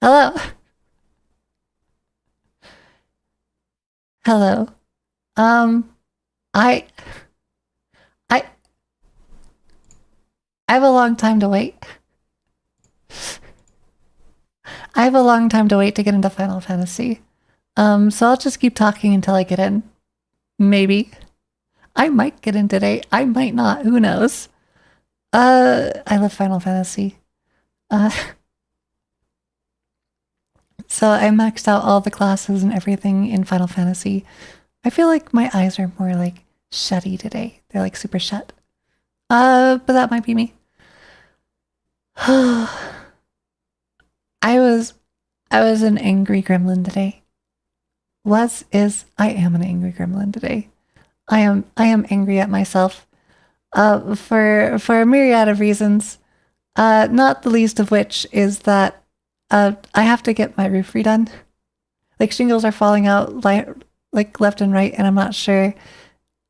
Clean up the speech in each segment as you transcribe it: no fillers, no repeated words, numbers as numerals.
Hello. Hello. Um, I, I, I have a long time to wait. I have a long time to wait to get into Final Fantasy. So I'll just keep talking until I get in. Maybe. I might get in today. I might not. Who knows? I love Final Fantasy. Uh, so I maxed out all the classes and everything in Final Fantasy. I feel like my eyes are more like shutty today. They're like super shut. But that might be me. I was I was an angry gremlin today. I am an angry gremlin today. I am angry at myself. For a myriad of reasons. Not the least of which is that I have to get my roof redone. Like shingles are falling out like left and right, and I'm not sure.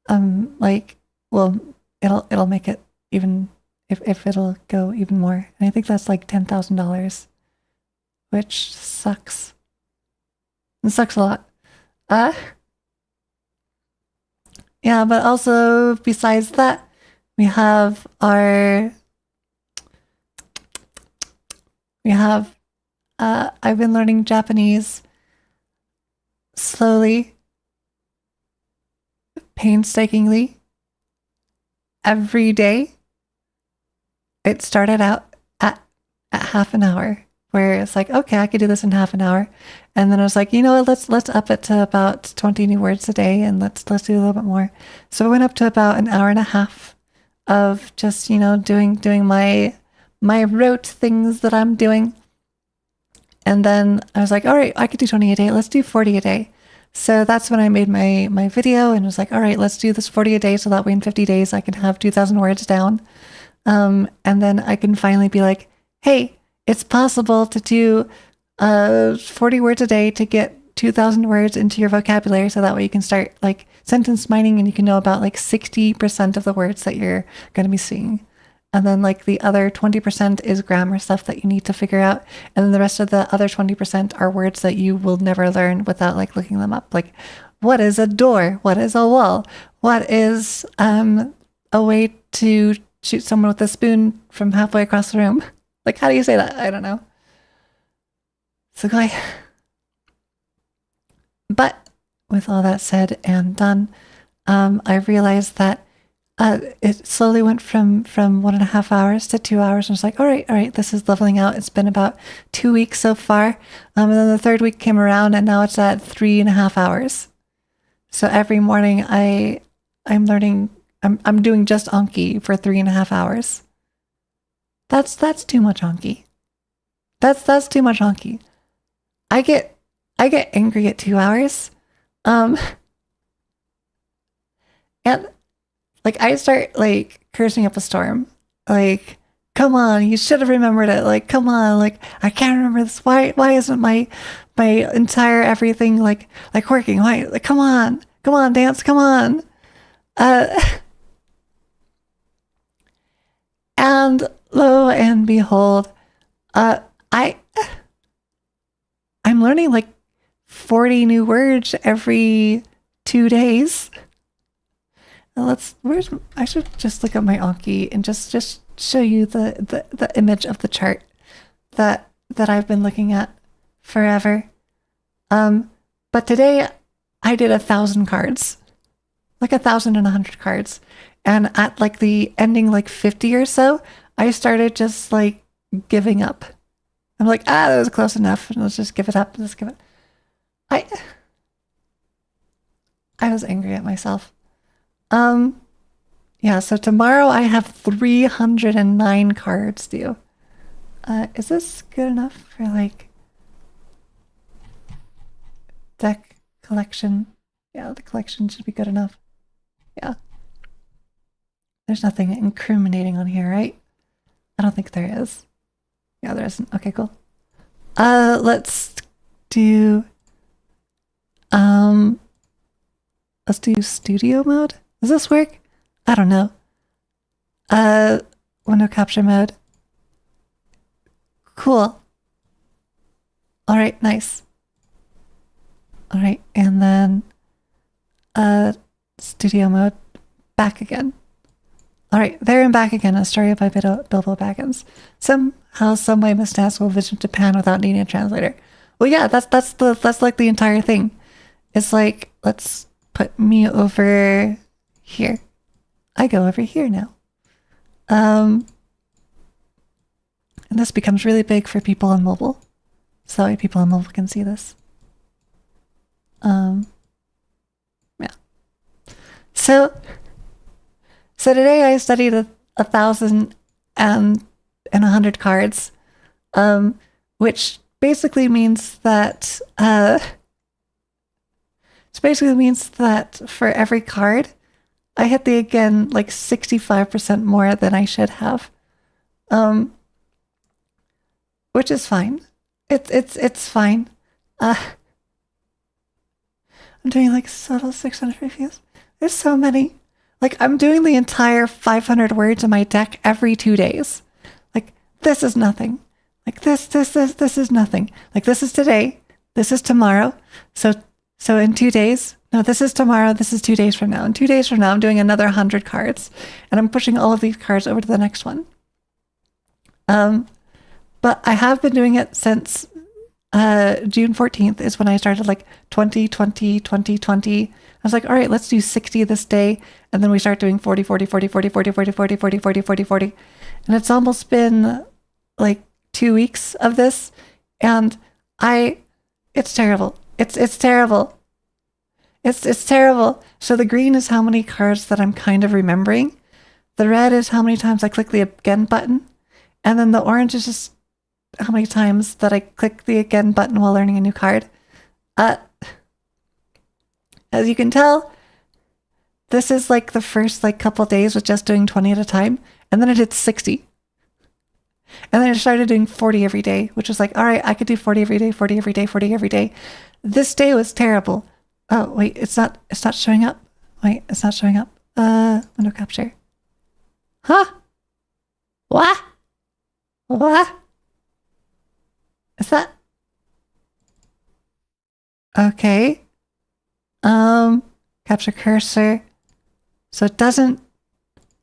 Like, well, it'll make it even if it'll go even more. And I think that's like $10,000, which sucks. It sucks a lot. Uh, yeah, but also besides that, we have our we have I've been learning Japanese slowly, painstakingly, every day. It started out at half an hour, where it's like, okay, I could do this in half an hour. And then I was like, you know what, let's up it to about 20 new words a day, and let's do a little bit more. So I went up to about an hour and a half of just, doing my rote things that I'm doing. And then I was like, all right, I could do 20 a day. Let's do 40 a day. So that's when I made my video and was like, all right, let's do this 40 a day. So that way in 50 days, I can have 2,000 words down. And then I can finally be like, hey, it's possible to do 40 words a day to get 2,000 words into your vocabulary. So that way you can start like sentence mining and you can know about like 60% of the words that you're going to be seeing. And then like the other 20% is grammar stuff that you need to figure out. And then the rest of the other 20% are words that you will never learn without like looking them up. Like, what is a door? What is a wall? What is a way to shoot someone with a spoon from halfway across the room? Like, how do you say that? I don't know. So but with all that said and done, I realized that it slowly went from 1.5 hours to 2 hours. And I was like, all right, this is leveling out. It's been about 2 weeks so far. And then the third week came around and now it's at 3.5 hours. So every morning I'm learning, I'm doing just Anki for 3.5 hours. That's too much Anki. That's too much Anki. I get angry at 2 hours. And like I start like cursing up a storm. Like, come on, you should have remembered it. Like, come on, like I can't remember this. Why isn't my entire everything like working? Why, like, come on, dance, come on. And lo and behold, I'm learning like 40 new words every 2 days. I should just look at my Anki and just show you the image of the chart that I've been looking at forever. But today I did 1,000 cards, like 1,100 cards. And at like the ending, like 50 or so, I started just like giving up. I'm like, that was close enough. Let's just give it up. Let's give it. I was angry at myself. Yeah, so tomorrow I have 309 cards due. Is this good enough for like deck collection? Yeah, the collection should be good enough. Yeah. There's nothing incriminating on here, right? I don't think there is. Yeah, there isn't. Okay, cool. Let's do studio mode. Does this work? I don't know. Window capture mode. Cool. All right, nice. All right, and then studio mode, back again. All right, there and back again. A story by Bilbo Baggins. Somehow, someway, Miss Nass will visit Japan without needing a translator. Well, yeah, that's like the entire thing. It's like, let's put me over here. I go over here now. And this becomes really big for people on mobile, so that way people on mobile can see this. Yeah. So today I studied 1,100 cards, which basically means that for every card, I hit the again like 65% more than I should have, which is fine. It's fine. I'm doing like subtle 600 reviews. There's so many. Like, I'm doing the entire 500 words in my deck every 2 days. Like, this is nothing. Like, this is nothing. Like, this is today. This is tomorrow. So in 2 days, no, this is tomorrow. This is 2 days from now. In 2 days from now, I'm doing another 100 cards. And I'm pushing all of these cards over to the next one. But I have been doing it since June 14th is when I started, like 20, 20, 20, 20. I was like, all right, let's do 60 this day. And then we start doing 40, 40, 40, 40, 40, 40, 40, 40, 40, 40, 40. And it's almost been like 2 weeks of this. And it's terrible. It's terrible. It's terrible. So the green is how many cards that I'm kind of remembering. The red is how many times I click the again button. And then the orange is just how many times that I click the again button while learning a new card. As you can tell, this is like the first like couple days with just doing 20 at a time, and then it hit 60. And then I started doing 40 every day, which was like, all right, I could do 40 every day, 40 every day, 40 every day. This day was terrible. Oh, wait, it's not showing up. Wait, it's not showing up. Window capture. Huh? What? What? Is that? Okay. Capture cursor. So it doesn't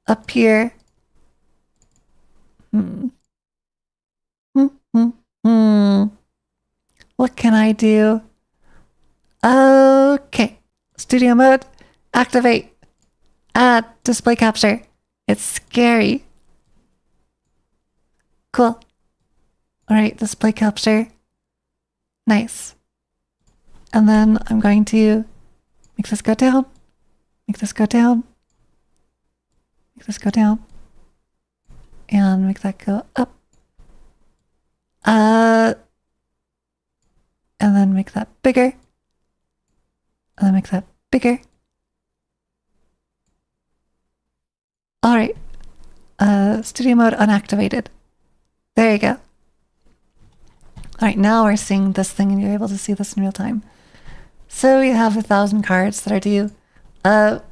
appear. What can I do? Okay. Studio mode. Activate. Add display capture. It's scary. Cool. All right, display capture. Nice. And then I'm going to make this go down. Make this go down. Make this go down. And make that go up. And then make that bigger. And then make that bigger. All right. Studio mode unactivated. There you go. All right, now we're seeing this thing and you're able to see this in real time. So we have 1,000 cards that are due. And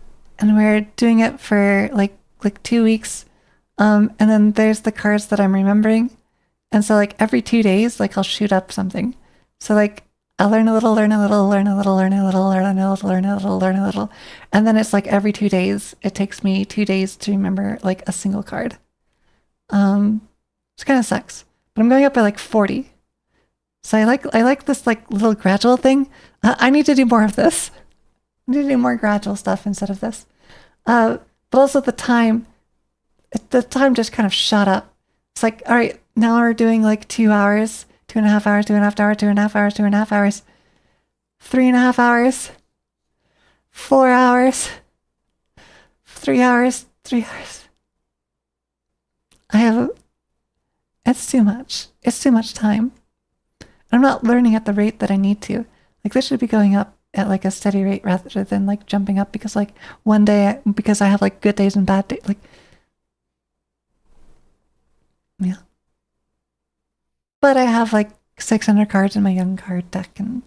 we're doing it for like 2 weeks. And then there's the cards that I'm remembering. And so like every 2 days, like I'll shoot up something. So like I'll learn a little, learn a little, learn a little, learn a little, learn a little, learn a little, learn a little. And then it's like every 2 days, it takes me 2 days to remember like a single card. Which kind of sucks. But I'm going up by like 40. So I like this like little gradual thing. I need to do more of this. I need to do more gradual stuff instead of this. But also the time just kind of shot up. It's like, all right, now we're doing like 2 hours, 2.5 hours, 2.5 hours, 2.5 hours, 2.5 hours, 3.5 hours, 4 hours, 3 hours, 3 hours. It's too much. It's too much time. I'm not learning at the rate that I need to. Like this should be going up at like a steady rate rather than like jumping up because like one day, because I have like good days and bad days, like, yeah. But I have like 600 cards in my young card deck and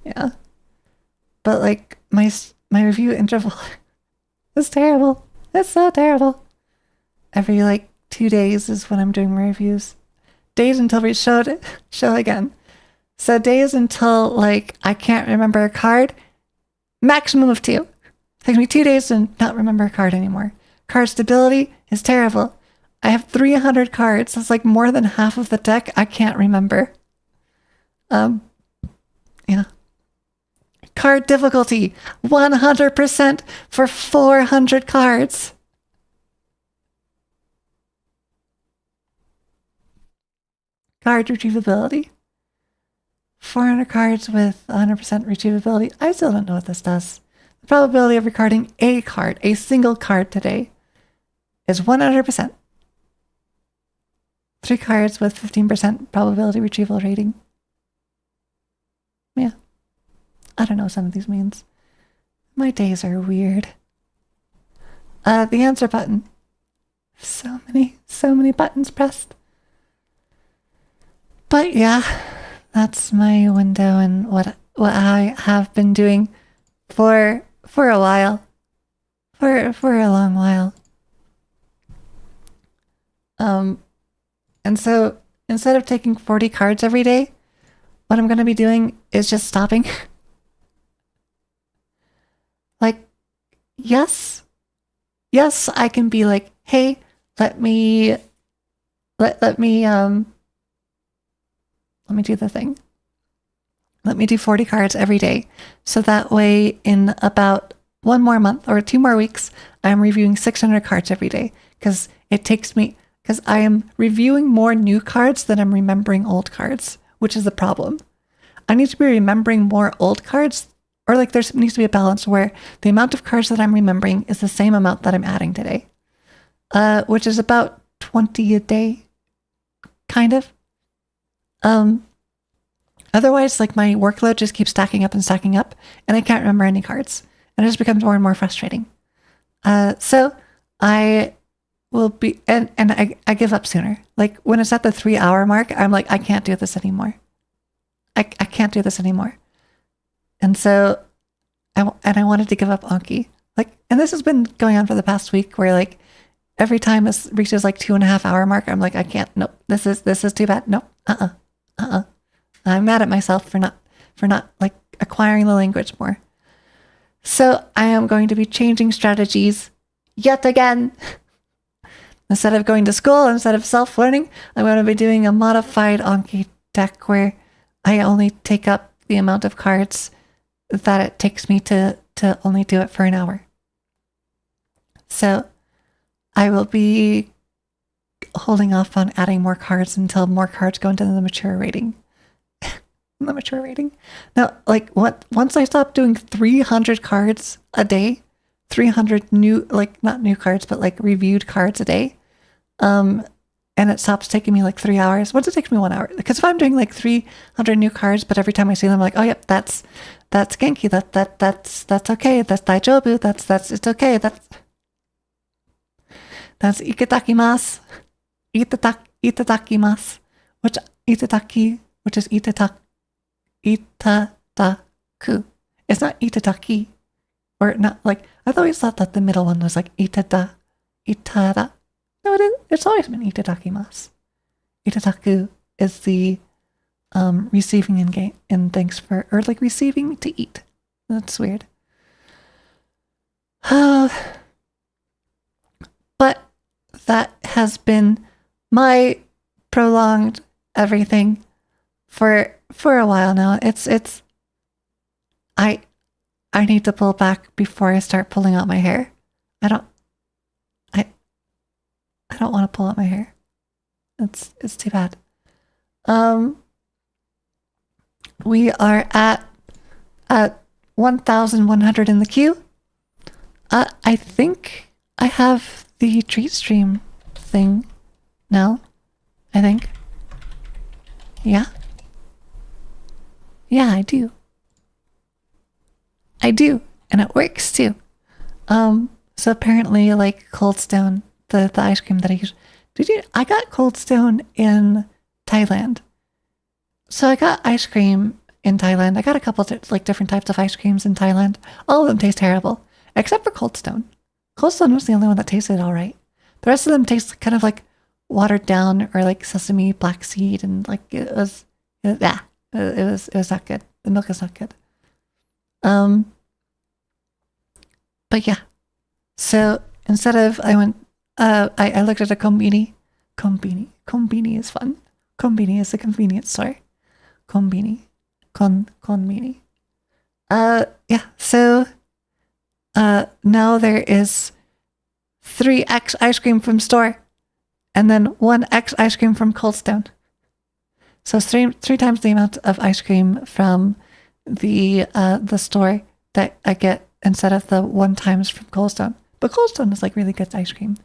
yeah. But like my review interval is terrible. It's so terrible. Every like 2 days is when I'm doing my reviews. Days until we show again. So days until like I can't remember a card, maximum of 2. It takes me 2 days to not remember a card anymore. Card stability is terrible. I have 300 cards. That's like more than half of the deck I can't remember. Yeah. Card difficulty, 100% for 400 cards. Card retrievability. 400 cards with 100% retrievability. I still don't know what this does. The probability of recording a card, a single card today, is 100%. 3 cards with 15% probability retrieval rating. Yeah. I don't know what some of these means. My days are weird. The answer button. So many buttons pressed. But yeah, that's my window and what I have been doing for a while. For a long while. And so instead of taking 40 cards every day, what I'm going to be doing is just stopping. Like, yes, I can be like, hey, let me do the thing. Let me do 40 cards every day. So that way in about 1 more month or 2 more weeks, I'm reviewing 600 cards every day. Because I am reviewing more new cards than I'm remembering old cards, which is the problem. I need to be remembering more old cards, or like there needs to be a balance where the amount of cards that I'm remembering is the same amount that I'm adding today, which is about 20 a day, kind of. Otherwise, like my workload just keeps stacking up, and I can't remember any cards, and it just becomes more and more frustrating. So I will be, and I give up sooner. Like when it's at the 3-hour mark, I'm like, I can't do this anymore. I can't do this anymore. And so I wanted to give up Anki. Like, and this has been going on for the past week where like every time it reaches like 2.5-hour mark, I'm like, I can't, nope, this is too bad. Nope. I'm mad at myself for not like acquiring the language more. So I am going to be changing strategies yet again. Instead of going to school, instead of self-learning, I'm going to be doing a modified Anki deck where I only take up the amount of cards that it takes me to only do it for an hour. So I will be holding off on adding more cards until more cards go into the mature rating. The mature rating. Now, like once I stop doing 300 cards a day, 300 new, like not new cards, but like reviewed cards a day, and it stops taking me like 3 hours. Once it takes me 1 hour, because if I'm doing like 300 new cards, but every time I see them, I'm like, oh yep, that's Genki, that's okay, that's Daijobu, that's it's okay, that's ikitakimasu, itadakimasu, which is itadaku. It's not itadaki, or not like, I've always thought that the middle one was like itada. No, it isn't. It's always been itadakimasu. Itadaku is the receiving and thanks for, or like receiving to eat. That's weird. But that has been my prolonged everything for a while now. I need to pull back before I start pulling out my hair. I don't want to pull out my hair. It's too bad. We are at 1,100 in the queue. I think I have the treat stream thing now. I think. Yeah. Yeah, I do. And it works too. So apparently like Cold Stone, the ice cream that I use. I got Cold Stone in Thailand. So I got ice cream in Thailand. I got a couple like different types of ice creams in Thailand. All of them taste terrible, except for Cold Stone. Cold Stone was the only one that tasted all right. The rest of them taste kind of like watered down or like sesame, black seed, and like it was, yeah. It was not good. The milk is not good. But yeah. So instead of I looked at a Combini. Combini is fun. Combini is a convenience store. Combini. Conmini. Yeah. So now there is 3x ice cream from store, and then 1x ice cream from Cold Stone. So it's three times the amount of ice cream from the store that I get instead of the 1 times from Cold Stone. But Cold Stone is like really good ice cream.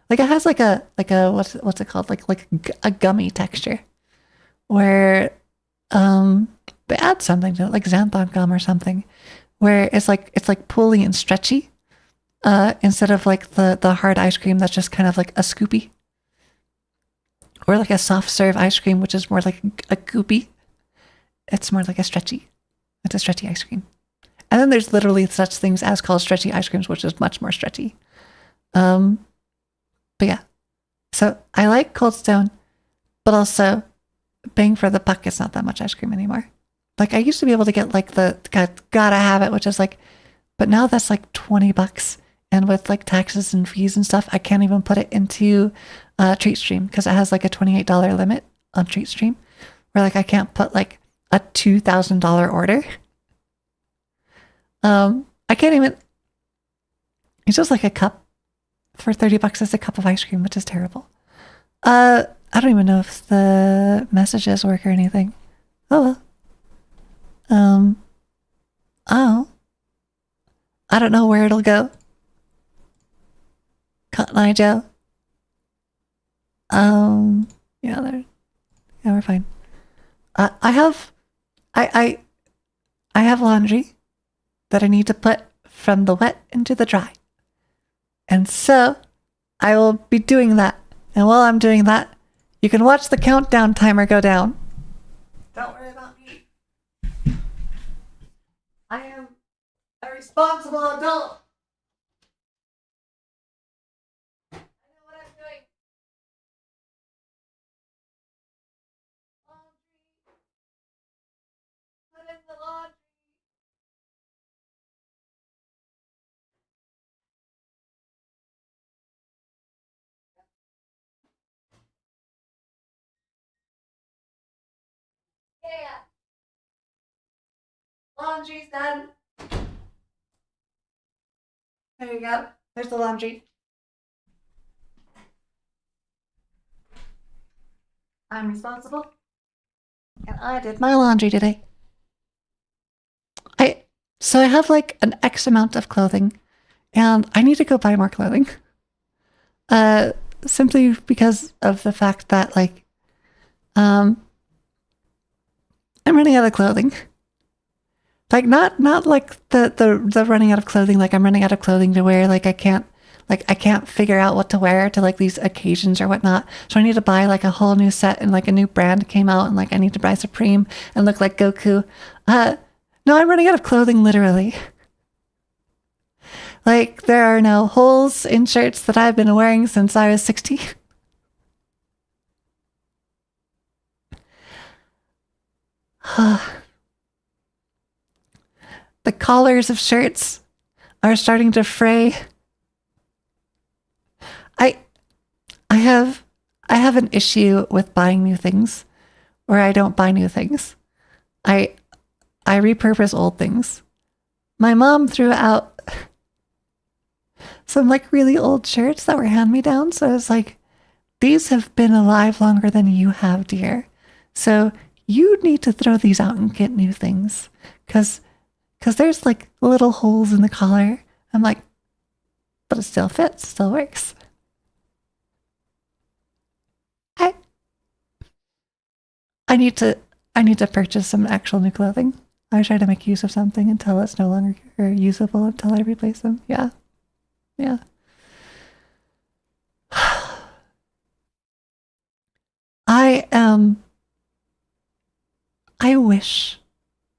Like it has like a what's it called, like a gummy texture, where they add something to it, like xanthan gum or something, where it's like pooly and stretchy, instead of like the hard ice cream that's just kind of like a scoopy, or like a soft serve ice cream, which is more like a goopy. It's more like a stretchy. It's a stretchy ice cream. And then there's literally such things as called stretchy ice creams, which is much more stretchy. But yeah, so I like Cold Stone, but also bang for the buck, it's not that much ice cream anymore. Like I used to be able to get like the gotta have it, which is like, but now that's like $20, and with like taxes and fees and stuff, I can't even put it into TreatStream because it has like a $28 limit on TreatStream, where like I can't put like a $2,000 order. I can't even. It's just like a cup for $30 is a cup of ice cream, which is terrible. I don't even know if the messages work or anything. Oh well. Oh. I don't know where it'll go. Cotton Eye Joe. Yeah, we're fine. I have laundry that I need to put from the wet into the dry. And so I will be doing that. And while I'm doing that, you can watch the countdown timer go down. Don't worry about me. I am a responsible adult. I know what I'm doing. Laundry. Put in the laundry. Yeah. Laundry's done. There you go. There's the laundry. I'm responsible. And I did my laundry today. So I have like an X amount of clothing, and I need to go buy more clothing. Simply because of the fact that like I'm running out of clothing. Like not like the running out of clothing, like I'm running out of clothing to wear, like I can't figure out what to wear to like these occasions or whatnot. So I need to buy like a whole new set, and like a new brand came out, and like I need to buy Supreme and look like Goku. No, I'm running out of clothing literally. Like there are now holes in shirts that I've been wearing since I was 16. The collars of shirts are starting to fray. I have an issue with buying new things, or I don't buy new things. I repurpose old things. My mom threw out some like really old shirts that were hand-me-downs. So I was like, these have been alive longer than you have, dear. So you need to throw these out and get new things. Cause there's like little holes in the collar. I'm like, but it still fits, still works. I need to purchase some actual new clothing. I try to make use of something until it's no longer usable until I replace them. Yeah. Yeah. I wish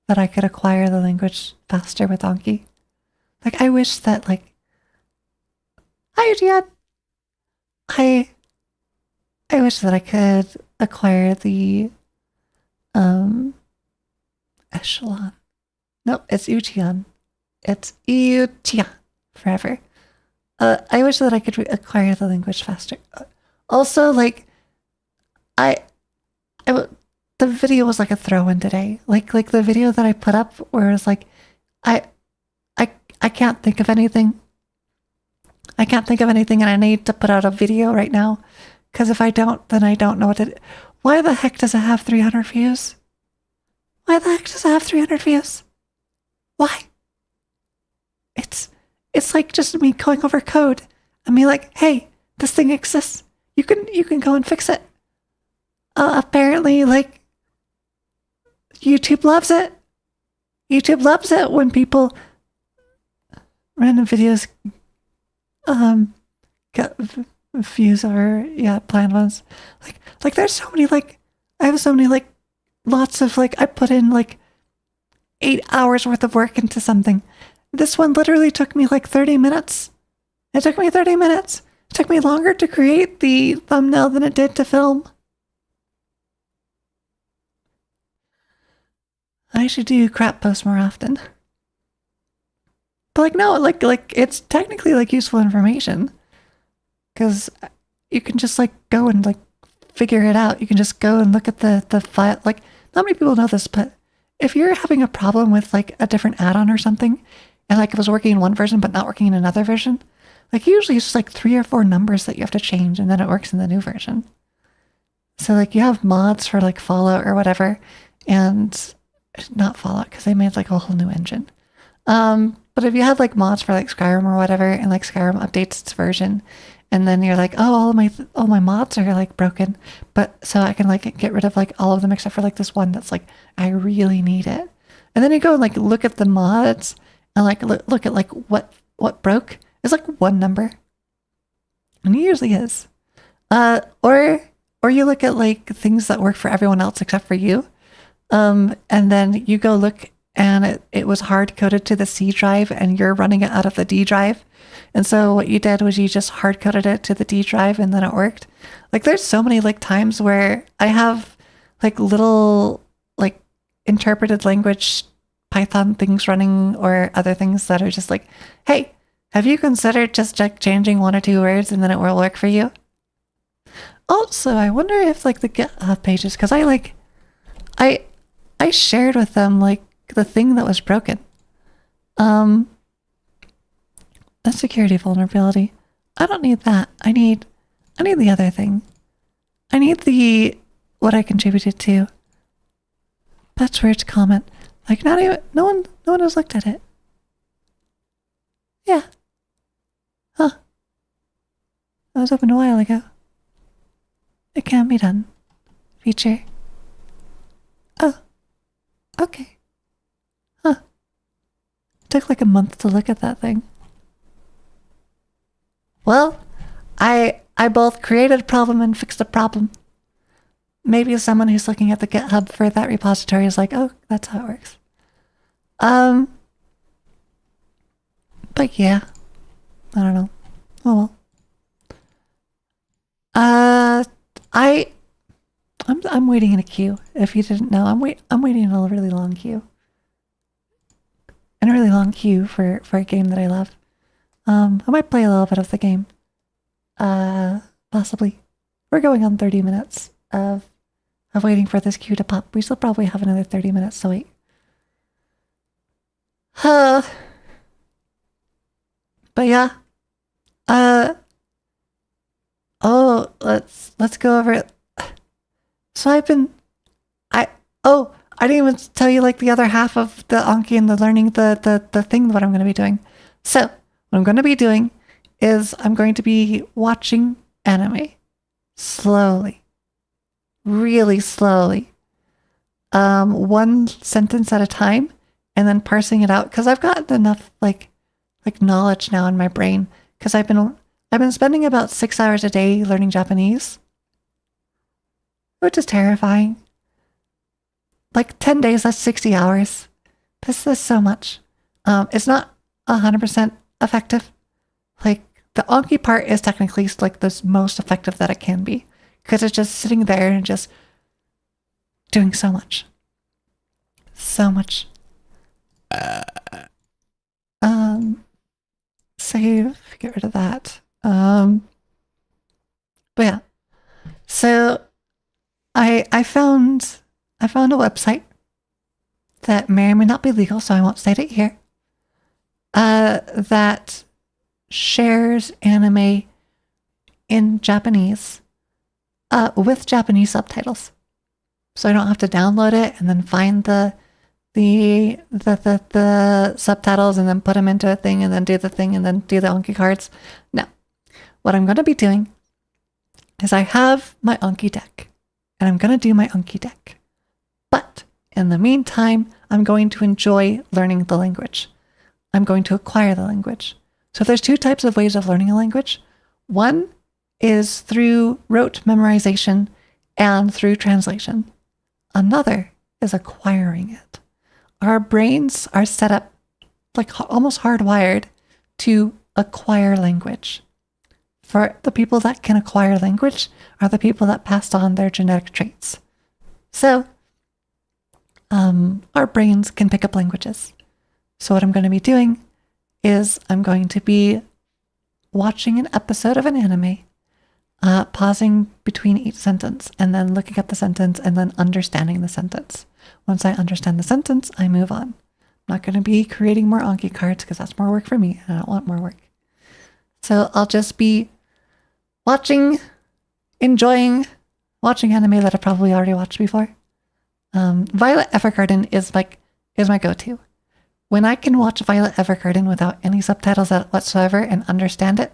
that I could acquire the language faster with Anki. Like I wish that like hi Jian. I wish that I could acquire the echelon. Nope, it's Utian. It's Utian forever. I wish that I could acquire the language faster. Also, like, I the video was like a throw-in today. Like the video that I put up where it's like, I can't think of anything. I can't think of anything, and I need to put out a video right now. Because if I don't, then I don't know what to do. Why the heck does it have 300 views? Why the heck does it have 300 views? Why? It's like just me going over code and me like, hey, this thing exists. You can go and fix it. Apparently, like, YouTube loves it. YouTube loves it when people random videos get views over planned ones. Like there's so many, like, I have so many, like, lots of, like, I put in like 8 hours worth of work into something. This one literally took me like 30 minutes. It took me 30 minutes. It took me longer to create the thumbnail than it did to film. I should do crap posts more often. But like, no, like it's technically like useful information. Because you can just like go and like figure it out. You can just go and look at the file. Like, not many people know this, but if you're having a problem with like a different add-on or something, and like it was working in one version but not working in another version, like usually it's just like 3 or 4 numbers that you have to change and then it works in the new version. So like you have mods for like Fallout or whatever, and not Fallout because they made like a whole new engine. But if you have like mods for like Skyrim or whatever, and like Skyrim updates its version, and then you're like, oh, all my mods are like broken, but so I can like get rid of like all of them except for like this one that's like, I really need it. And then you go and like look at the mods and like look at like what broke. It's like one number, and it usually is. Or you look at like things that work for everyone else except for you, and then you go look and it was hard coded to the C drive and you're running it out of the D drive. And so what you did was you just hard coded it to the D drive and then it worked. Like there's so many like times where I have like little like interpreted language Python things running or other things that are just like, hey, have you considered just like changing 1 or 2 words and then it will work for you? Also, I wonder if like the GitHub pages, because I shared with them like the thing that was broken. A security vulnerability. I don't need that. I need the other thing. I need the what I contributed to. That's where it's comment. Like not even no one has looked at it. Yeah. Huh. That was opened a while ago. It can be done. Feature. Oh. Okay. Huh. It took like a month to look at that thing. Well, I both created a problem and fixed a problem. Maybe someone who's looking at the GitHub for that repository is like, oh, that's how it works. But yeah, I don't know. Oh well. I'm waiting in a queue. If you didn't know, I'm waiting in a really long queue. In a really long queue for a game that I love. I might play a little bit of the game. Possibly. We're going on 30 minutes of waiting for this queue to pop. We still probably have another 30 minutes to wait. But yeah. Oh, let's go over it. So I didn't even tell you like the other half of the Anki and the learning the thing what I'm going to be doing. So what I'm going to be doing is I'm going to be watching anime slowly, really slowly, 1 sentence at a time, and then parsing it out because I've gotten enough like knowledge now in my brain because I've been spending about 6 hours a day learning Japanese, which is terrifying. Like 10 days, that's 60 hours. This is so much. It's not 100% effective. Like the Anki part is technically like the most effective that it can be because it's just sitting there and just doing so much. so much. Save, get rid of that. But yeah. So I found a website that may or may not be legal, so I won't state it here. That shares anime in Japanese with Japanese subtitles. So I don't have to download it and then find the subtitles and then put them into a thing and then do the thing and then do the Anki cards. No. What I'm going to be doing is I have my Anki deck and I'm going to do my Anki deck. But in the meantime, I'm going to enjoy learning the language. I'm going to acquire the language. So there's two types of ways of learning a language. One is through rote memorization and through translation. Another is acquiring it. Our brains are set up like almost hardwired to acquire language. For the people that can acquire language are the people that passed on their genetic traits. So our brains can pick up languages. So what I'm going to be doing is I'm going to be watching an episode of an anime, pausing between each sentence and then looking at the sentence and then understanding the sentence. Once I understand the sentence, I move on. I'm not going to be creating more Anki cards because that's more work for me and I don't want more work. So I'll just be enjoying watching anime that I probably already watched before. Violet Evergarden is my go-to. When I can watch Violet Evergarden without any subtitles whatsoever and understand it,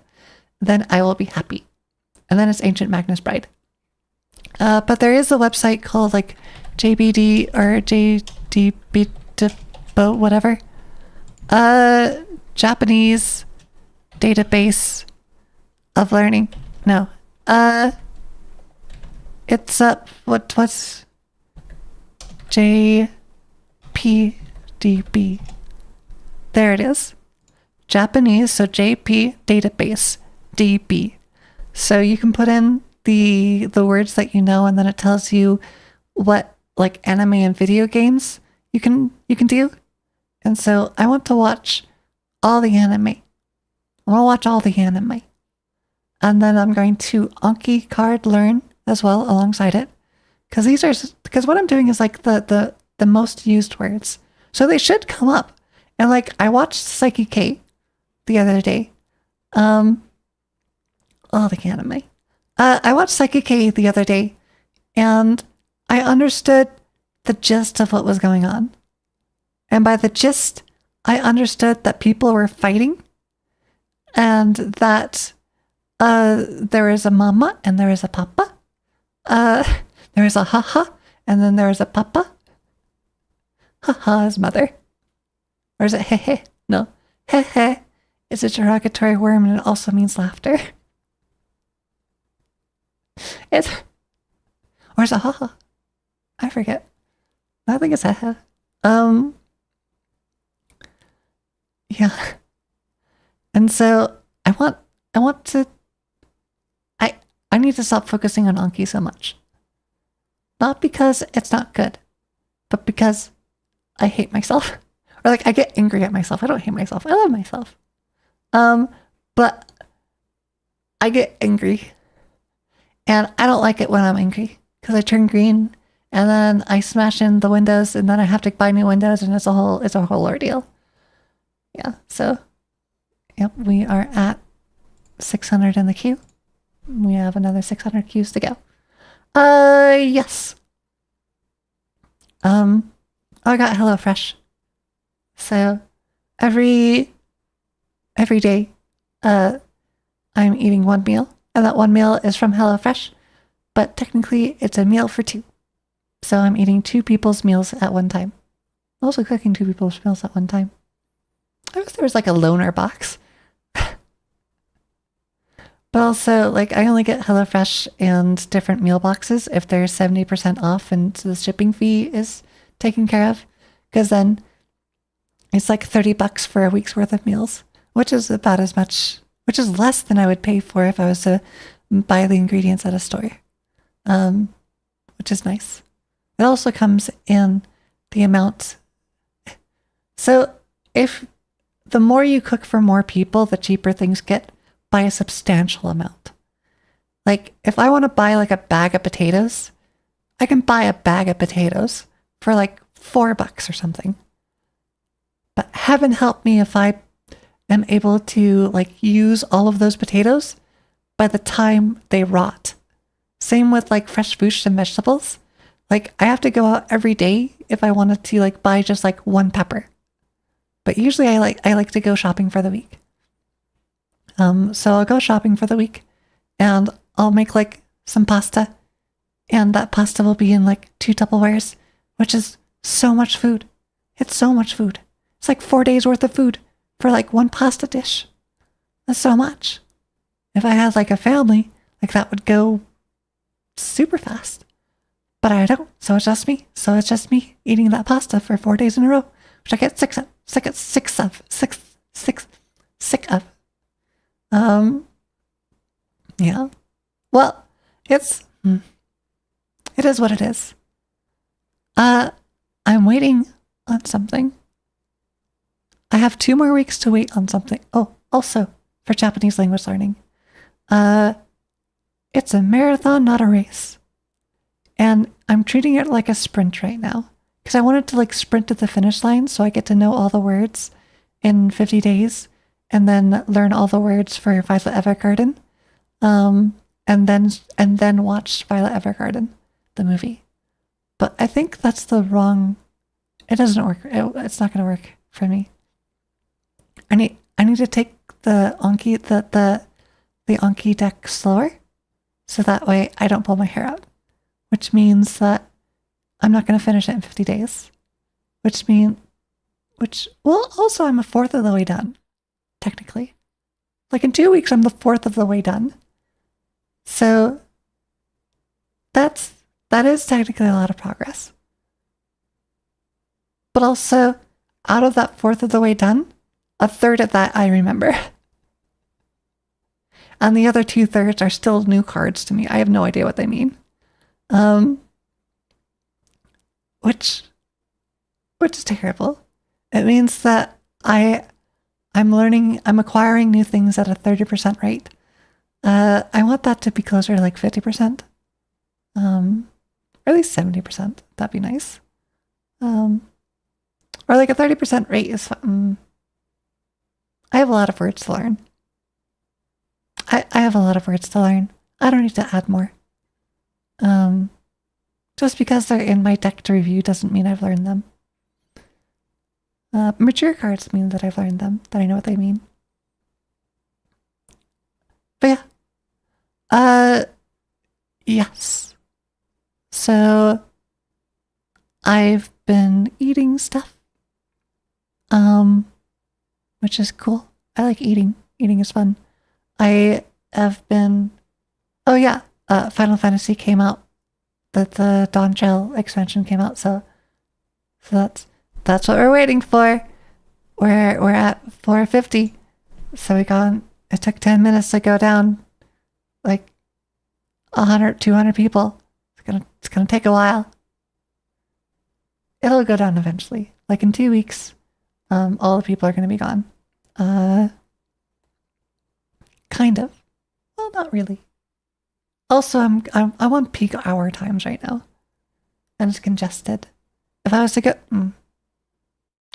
then I will be happy. And then it's Ancient Magnus Bride. But there is a website called like JBD or JDB, whatever. Japanese database of learning. No. It's what's JPDB. There it is. Japanese, so JP database DB. So you can put in the words that you know, and then it tells you what like anime and video games you can do. And so I want to watch all the anime. I want to watch all the anime. And then I'm going to Anki card learn as well alongside it. Because what I'm doing is like the most used words. So they should come up. And like I watched Psyche K the other day. Oh, the anime. I watched Psyche K the other day and I understood the gist of what was going on. And by the gist, I understood that people were fighting and that there is a mama and there is a papa. There is a haha and then there is a papa. Haha is mother. Or is it hehe? No. Hehe is a derogatory term and it also means laughter. Or is it haha? I forget. I think it's hehe. Yeah. And so I need to stop focusing on Anki so much. Not because it's not good, but because I hate myself. Or like I get angry at myself. I don't hate myself. I love myself. But I get angry. And I don't like it when I'm angry because I turn green and then I smash in the windows and then I have to buy new windows and it's a whole ordeal. Yeah. So, yep, we are at 600 in the queue. We have another 600 queues to go. Yes. I got HelloFresh. So every day, I'm eating one meal, and that one meal is from HelloFresh, but technically it's a meal for two. So I'm eating two people's meals at one time. Also cooking two people's meals at one time. I wish there was like a loaner box. But also, like, I only get HelloFresh and different meal boxes if they're 70% off and the shipping fee is taken care of. Because then it's like $30 for a week's worth of meals, which is about as much, which is less than I would pay for if I was to buy the ingredients at a store, which is nice. It also comes in the amount. So if the more you cook for more people, the cheaper things get by a substantial amount. Like if I want to buy like a bag of potatoes, I can buy a bag of potatoes for like $4 or something. But heaven help me if I am able to like use all of those potatoes by the time they rot. Same with like fresh fruits and vegetables. Like I have to go out every day if I wanted to like buy just like one pepper. But usually I like to go shopping for the week. So I'll go shopping for the week and I'll make like some pasta, and that pasta will be in like 2 Tupperwares, which is so much food. It's so much food. It's like 4 days worth of food for like one pasta dish. That's so much. If I had like a family, like that would go super fast. But I don't. So it's just me. So it's just me eating that pasta for 4 days in a row, which I get sick of. Yeah. Well, it is what it is. I'm waiting on something. I have 2 more weeks to wait on something. Oh, also for Japanese language learning. It's a marathon, not a race. And I'm treating it like a sprint right now. Because I wanted to like sprint to the finish line so I get to know all the words in 50 days and then learn all the words for Violet Evergarden. And then watch Violet Evergarden, the movie. But I think that's the wrong. It doesn't work. It's not going to work for me. I need to take the Anki deck slower, so that way I don't pull my hair out. Which means that I'm not going to finish it in 50 days. Also I'm a fourth of the way done, technically. Like in 2 weeks, I'm the fourth of the way done. So that is technically a lot of progress. But also, out of that fourth of the way done, a third of that I remember. And the other 2/3 are still new cards to me. I have no idea what they mean. Which is terrible. It means that I'm acquiring new things at a 30% rate. I want that to be closer to like 50%. Or at least 70%. That'd be nice. Or like a 30% rate is fun. I have a lot of words to learn. I have a lot of words to learn. I don't need to add more. Just because they're in my deck to review doesn't mean I've learned them. Mature cards mean that I've learned them, that I know what they mean. But yeah. Yes. So I've been eating stuff. Which is cool. I like eating. Eating is fun. I have been Final Fantasy came out. The Dawn Trail expansion came out, so that's what we're waiting for. We're at 450. So it took 10 minutes to go down like 100, 200 people. It's gonna take a while. It'll go down eventually. Like in 2 weeks, all the people are gonna be gone. Kind of. Well, not really. Also, I'm on peak hour times right now, and it's congested. If I was to go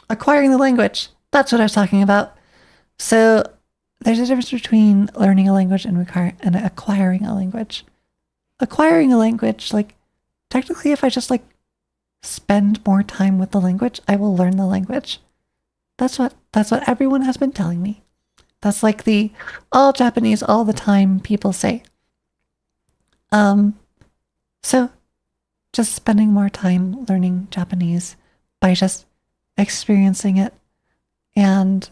acquiring the language, that's what I was talking about. So there's a difference between learning a language and acquiring a language. Acquiring a language, like technically, if I just like spend more time with the language, I will learn the language. That's what everyone has been telling me. That's like the all Japanese all the time people say. So just spending more time learning Japanese by just experiencing it, and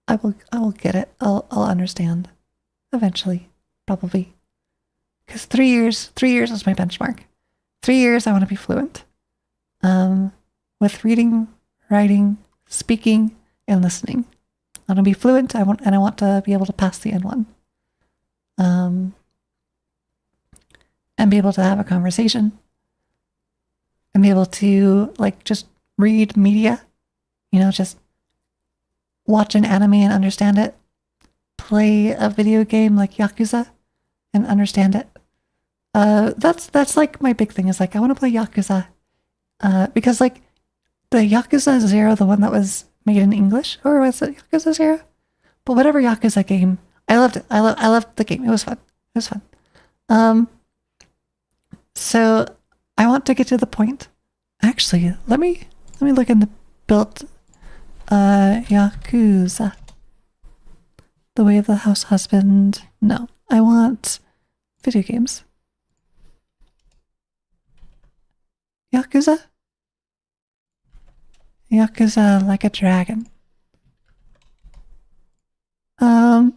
I will get it. I'll understand eventually, probably. Because 3 years is my benchmark. 3 years I want to be fluent. With reading, writing, speaking, and listening. I want to be fluent. I want to be able to pass the N1. And be able to have a conversation and be able to like just read media, just watch an anime and understand it, play a video game like Yakuza and understand it. That's like my big thing is like I want to play Yakuza because like the Yakuza 0, the one that was made in English, or was it Yakuza 0? But whatever Yakuza game, I loved it. I loved the game. It was fun. It was fun. So I want to get to the point. Actually, let me look in the built Yakuza. The Way of the House Husband. No, I want video games. Yakuza? Yakuza Like a Dragon. Nope.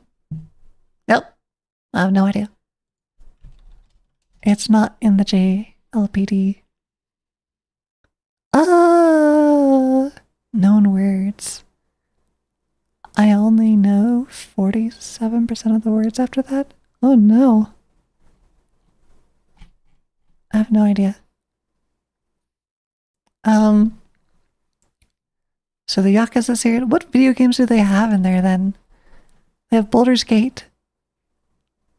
I have no idea. It's not in the JLPD. Known words. I only know 47% of the words after that. Oh no. I have no idea. So the Yakuza series, what video games do they have in there then? They have Baldur's Gate,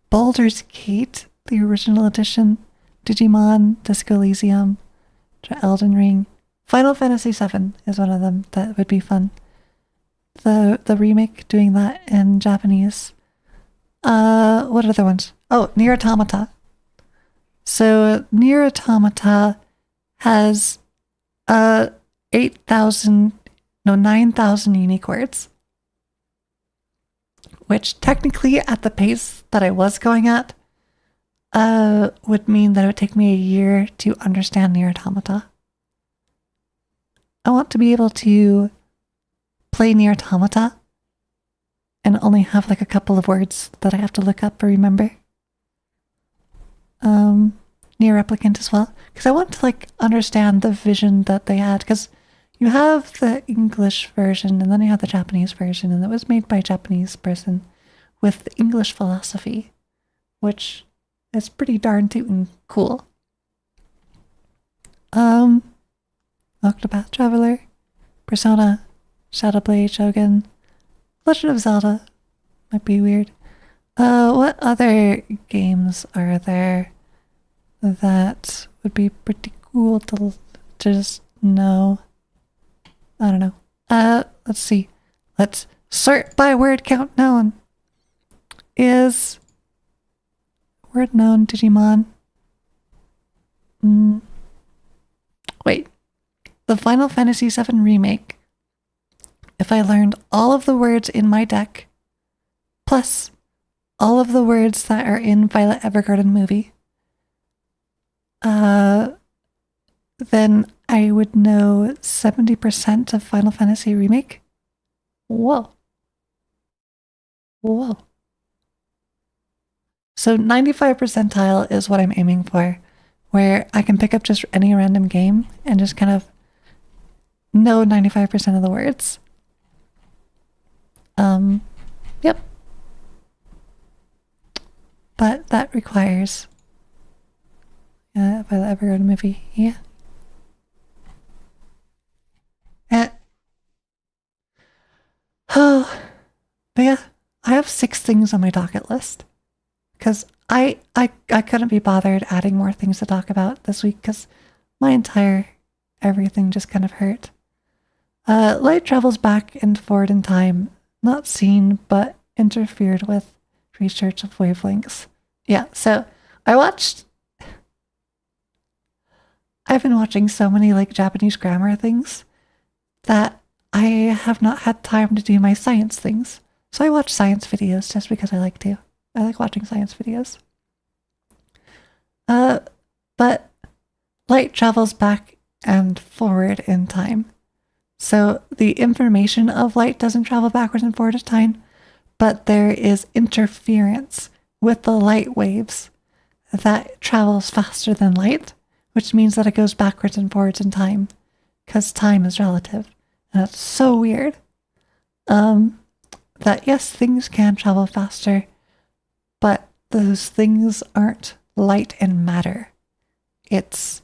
the original edition, Digimon, Disco Elysium, Elden Ring, Final Fantasy VII is one of them that would be fun. The remake, doing that in Japanese. What other ones? Oh, Nier Automata. So Nier Automata has 9,000 unique words, which technically at the pace that I was going at would mean that it would take me a year to understand Nier Automata. I want to be able to play Nier Automata and only have like a couple of words that I have to look up or remember. Nier Replicant as well, because I want to like understand the vision that they had, because you have the English version and then you have the Japanese version, and it was made by a Japanese person with English philosophy, which is pretty darn tootin' cool. Octopath Traveler, Persona, Shadowblade, Shogun, Legend of Zelda might be weird. What other games are there that would be pretty cool to just know? I don't know. Let's see. Let's sort by word count known. Is word known Digimon? Wait. The Final Fantasy VII Remake. If I learned all of the words in my deck, plus all of the words that are in Violet Evergarden movie, then I would know 70% of Final Fantasy Remake. Whoa. So 95 percentile is what I'm aiming for, where I can pick up just any random game and just kind of know 95% of the words. Yep. But that requires if I ever go to a movie, yeah. Oh, but yeah, I have 6 things on my docket list because I couldn't be bothered adding more things to talk about this week because my entire everything just kind of hurt. Light travels back and forward in time, not seen but interfered with research of wavelengths. Yeah, so I've been watching so many like Japanese grammar things that I have not had time to do my science things. So I watch science videos just because I like to. I like watching science videos. But light travels back and forward in time. So the information of light doesn't travel backwards and forward in time, but there is interference with the light waves that travels faster than light, which means that it goes backwards and forwards in time, because time is relative. And it's so weird. That yes, things can travel faster, but those things aren't light and matter. It's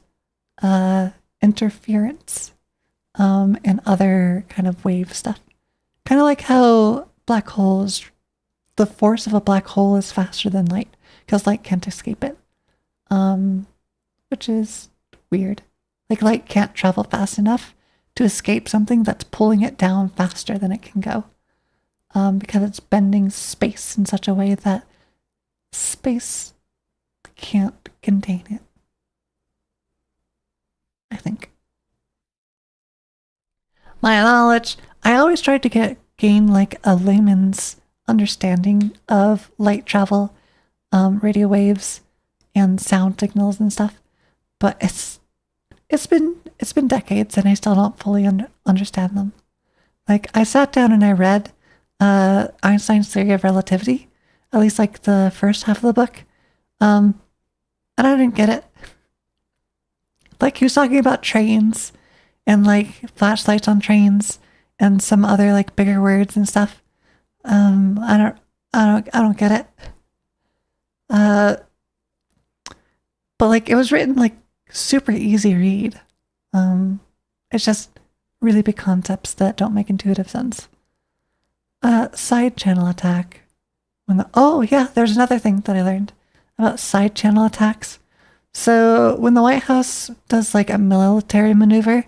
interference and other kind of wave stuff. Kind of like how black holes, the force of a black hole is faster than light because light can't escape it, which is weird. Like light can't travel fast enough to escape something that's pulling it down faster than it can go, because it's bending space in such a way that space can't contain it, I think. My knowledge, I always tried to gain like a layman's understanding of light travel, radio waves, and sound signals and stuff, but it's been decades and I still don't fully understand them. Like I sat down and I read Einstein's theory of relativity, at least like the first half of the book, and I didn't get it. Like he was talking about trains and like flashlights on trains and some other like bigger words and stuff. I don't get it. But like it was written like super easy read. It's just really big concepts that don't make intuitive sense. Side channel attack. Oh yeah, there's another thing that I learned about side channel attacks. So when the White House does like a military maneuver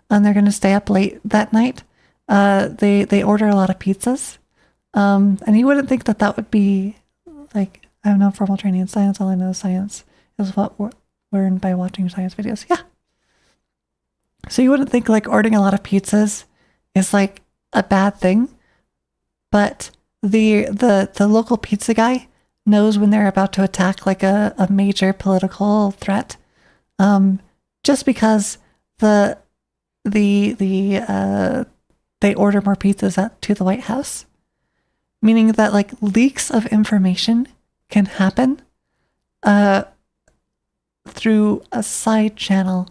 and they're going to stay up late that night, they order a lot of pizzas. And you wouldn't think that that would be like, I have no formal training in science. All I know is science is what we're learned by watching science videos. Yeah. So you wouldn't think like ordering a lot of pizzas is like a bad thing, but the local pizza guy knows when they're about to attack like a major political threat, just because they order more pizzas to the White House, meaning that like leaks of information can happen through a side channel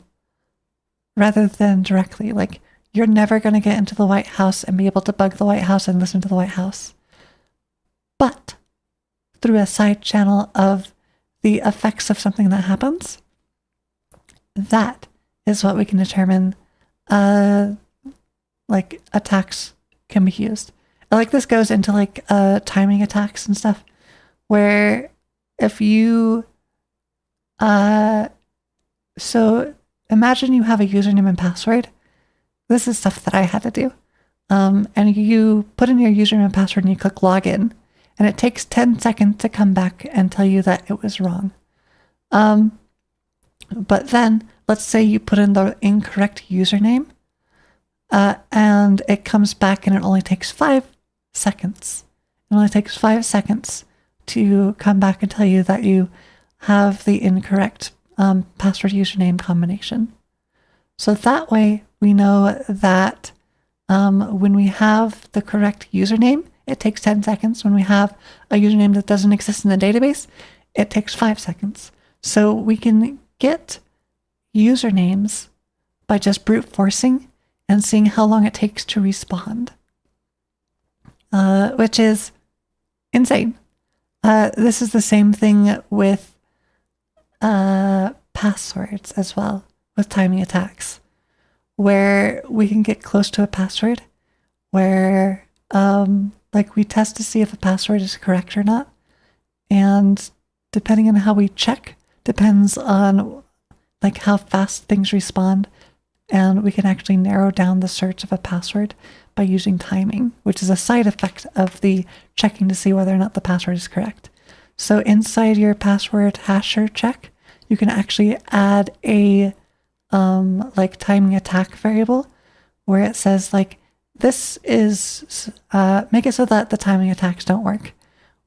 rather than directly. Like you're never going to get into the White House and be able to bug the White House and listen to the White House, but through a side channel of the effects of something that happens, that is what we can determine like attacks can be used. Like this goes into like timing attacks and stuff, where if you so imagine you have a username and password. This is stuff that I had to do, and you put in your username and password and you click login, and it takes 10 seconds to come back and tell you that it was wrong. But then let's say you put in the incorrect username, and it comes back and it only takes 5 seconds. It only takes 5 seconds to come back and tell you that you have the incorrect password username combination. So that way we know that when we have the correct username, it takes 10 seconds. When we have a username that doesn't exist in the database, it takes 5 seconds. So we can get usernames by just brute forcing and seeing how long it takes to respond, which is insane. This is the same thing with passwords as well, with timing attacks, where we can get close to a password where like we test to see if a password is correct or not. And depending on how we check, depends on like how fast things respond. And we can actually narrow down the search of a password by using timing, which is a side effect of the checking to see whether or not the password is correct. So inside your password hasher check, you can actually add a like timing attack variable where it says like, this is, make it so that the timing attacks don't work,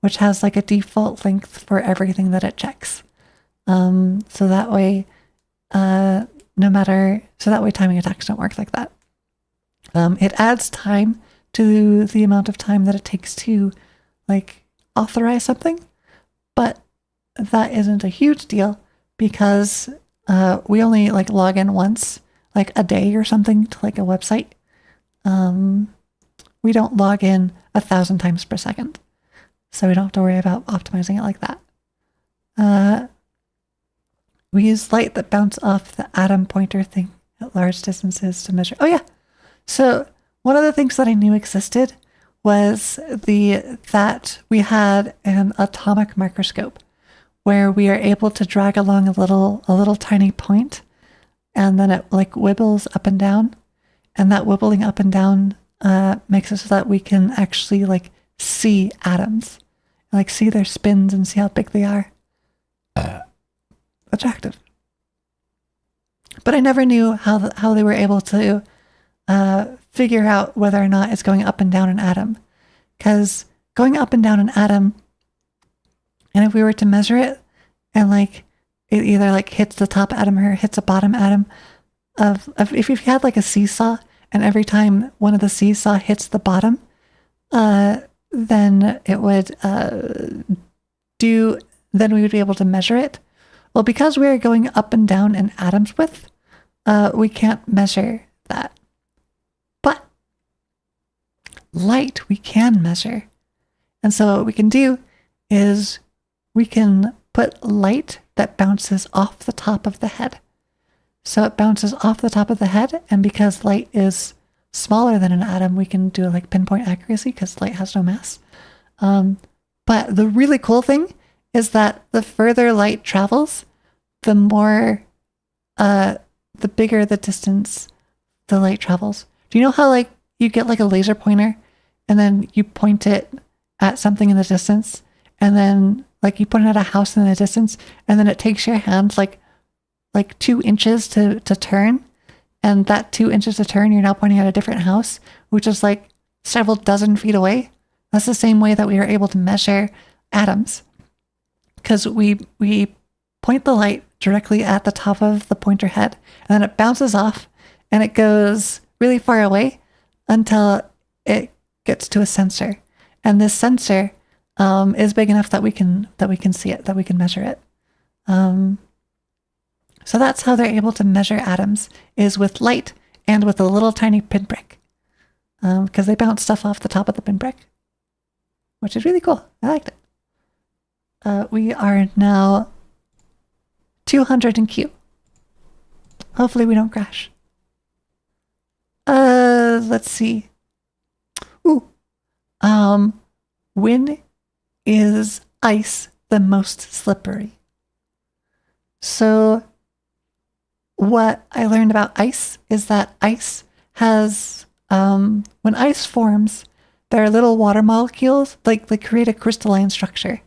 which has like a default length for everything that it checks. So that way, timing attacks don't work like that. It adds time to the amount of time that it takes to like authorize something, but that isn't a huge deal because we only like log in once, like a day or something to like a website. We don't log in 1,000 times per second, so we don't have to worry about optimizing it like that. We use light that bounce off the atom pointer thing. large distances to measure. Oh yeah. So one of the things that I knew existed was that we had an atomic microscope where we are able to drag along a little tiny point, and then it like wibbles up and down, and that wibbling up and down makes it so that we can actually like see atoms, like see their spins and see how big they are. Attractive. But I never knew how they were able to figure out whether or not it's going up and down an atom. Because going up and down an atom, and if we were to measure it, and like it either like hits the top atom or hits a bottom atom, if you had like a seesaw, and every time one of the seesaw hits the bottom, then it would then we would be able to measure it. Well, because we're going up and down an atom's width, we can't measure that. But light we can measure. And so what we can do is we can put light that bounces off the top of the head. So it bounces off the top of the head, and because light is smaller than an atom, we can do like pinpoint accuracy because light has no mass. But the really cool thing is that the further light travels, the more, the bigger the distance the light travels. Do you know how like you get like a laser pointer and then you point it at something in the distance, and then like you point it at a house in the distance, and then it takes your hand like 2 inches to turn, and that 2 inches to turn, you're now pointing at a different house, which is like several dozen feet away. That's the same way that we are able to measure atoms, because we point the light directly at the top of the pointer head, and then it bounces off and it goes really far away until it gets to a sensor, and this sensor is big enough that we can see it, that we can measure it. So that's how they're able to measure atoms, is with light and with a little tiny pinprick, because they bounce stuff off the top of the pinprick, which is really cool. I liked it. We are now 200 in queue. Hopefully we don't crash. Let's see. Ooh. When is ice the most slippery? So what I learned about ice is that ice has, when ice forms, there are little water molecules, like they create a crystalline structure.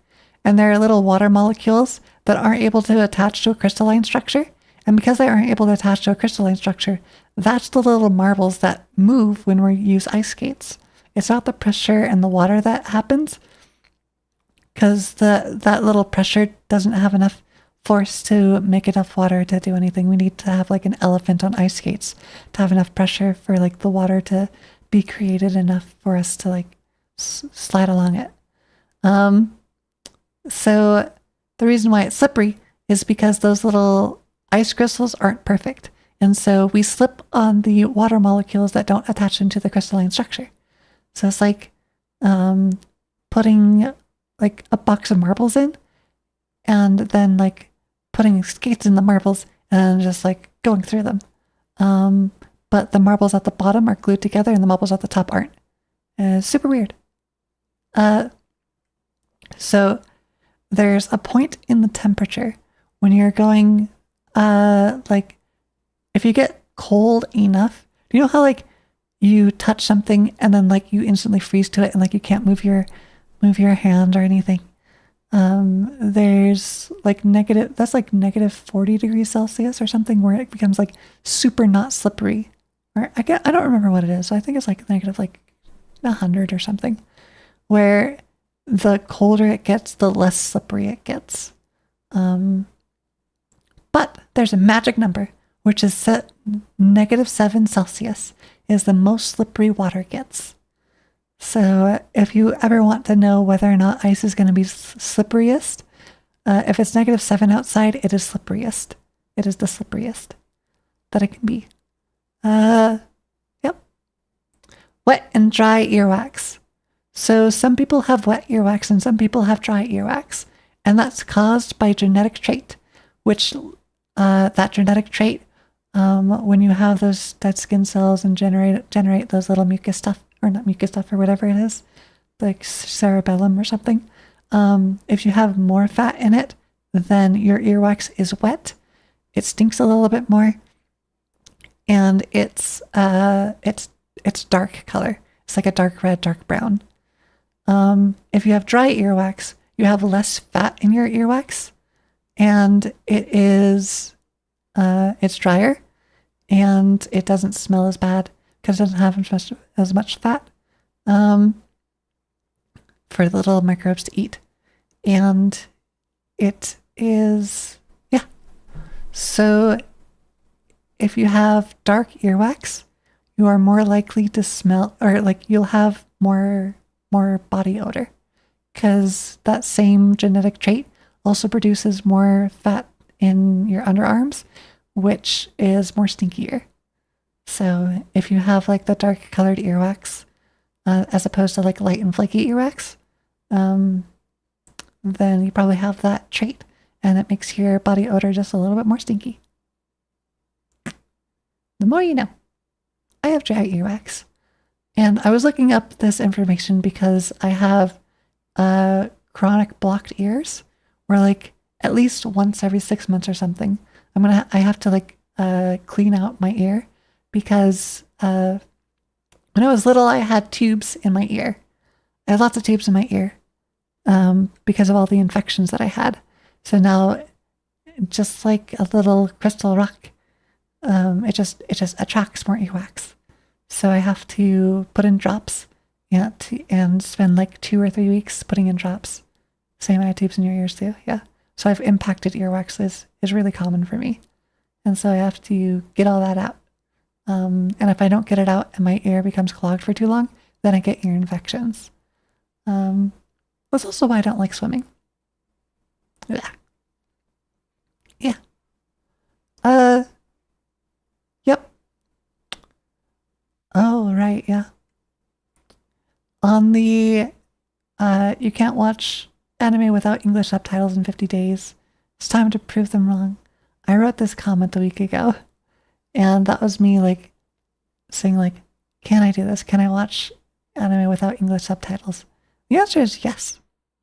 And there are little water molecules that aren't able to attach to a crystalline structure. And because they aren't able to attach to a crystalline structure, that's the little marbles that move when we use ice skates. It's not the pressure and the water that happens, because that little pressure doesn't have enough force to make enough water to do anything. We need to have like an elephant on ice skates to have enough pressure for like the water to be created enough for us to like slide along it. So the reason why it's slippery is because those little ice crystals aren't perfect. And so we slip on the water molecules that don't attach into the crystalline structure. So it's like putting like a box of marbles in, and then like putting skates in the marbles and just like going through them. But the marbles at the bottom are glued together and the marbles at the top aren't. It's super weird. So there's a point in the temperature when you're going, like if you get cold enough, do you know how like you touch something and then like you instantly freeze to it and like you can't move your hand or anything? There's like that's like negative 40 degrees Celsius or something, where it becomes like super not slippery. Or I don't remember what it is. So I think it's like negative like 100 or something, where the colder it gets, the less slippery it gets. But there's a magic number, which is set -7 Celsius is the most slippery water gets. So if you ever want to know whether or not ice is going to be slipperiest, if it's -7 outside, it is slipperiest. It is the slipperiest that it can be. Yep. Wet and dry earwax. So some people have wet earwax and some people have dry earwax, and that's caused by genetic trait, which that genetic trait when you have those dead skin cells and generate those little mucus stuff, or not mucus stuff, or whatever it is, like cerebellum or something. If you have more fat in it, then your earwax is wet. It stinks a little bit more, and it's dark color. It's like a dark red, dark brown. If you have dry earwax, you have less fat in your earwax, and it's drier, and it doesn't smell as bad because it doesn't have as much fat for the little microbes to eat. And it is, yeah. So if you have dark earwax, you are more likely to smell, or like you'll have more body odor, because that same genetic trait also produces more fat in your underarms, which is more stinkier. So if you have like the dark colored earwax, as opposed to like light and flaky earwax, then you probably have that trait, and it makes your body odor just a little bit more stinky. The more you know. I have dry earwax, and I was looking up this information because I have chronic blocked ears, where like at least once every 6 months or something, I have to like clean out my ear, because when I was little, I had tubes in my ear. I had lots of tubes in my ear because of all the infections that I had. So now, just like a little crystal rock, it just attracts more earwax. So I have to put in drops, and spend like 2 or 3 weeks putting in drops. Same, I have tubes in your ears too, yeah. So I've impacted earwax is really common for me. And so I have to get all that out. And if I don't get it out and my ear becomes clogged for too long, then I get ear infections. That's also why I don't like swimming. Yeah. Yeah. Yep. Oh, right, yeah. On the, you can't watch anime without English subtitles in 50 days. It's time to prove them wrong. I wrote this comment a week ago, and that was me like saying like, can I do this? Can I watch anime without English subtitles? The answer is yes.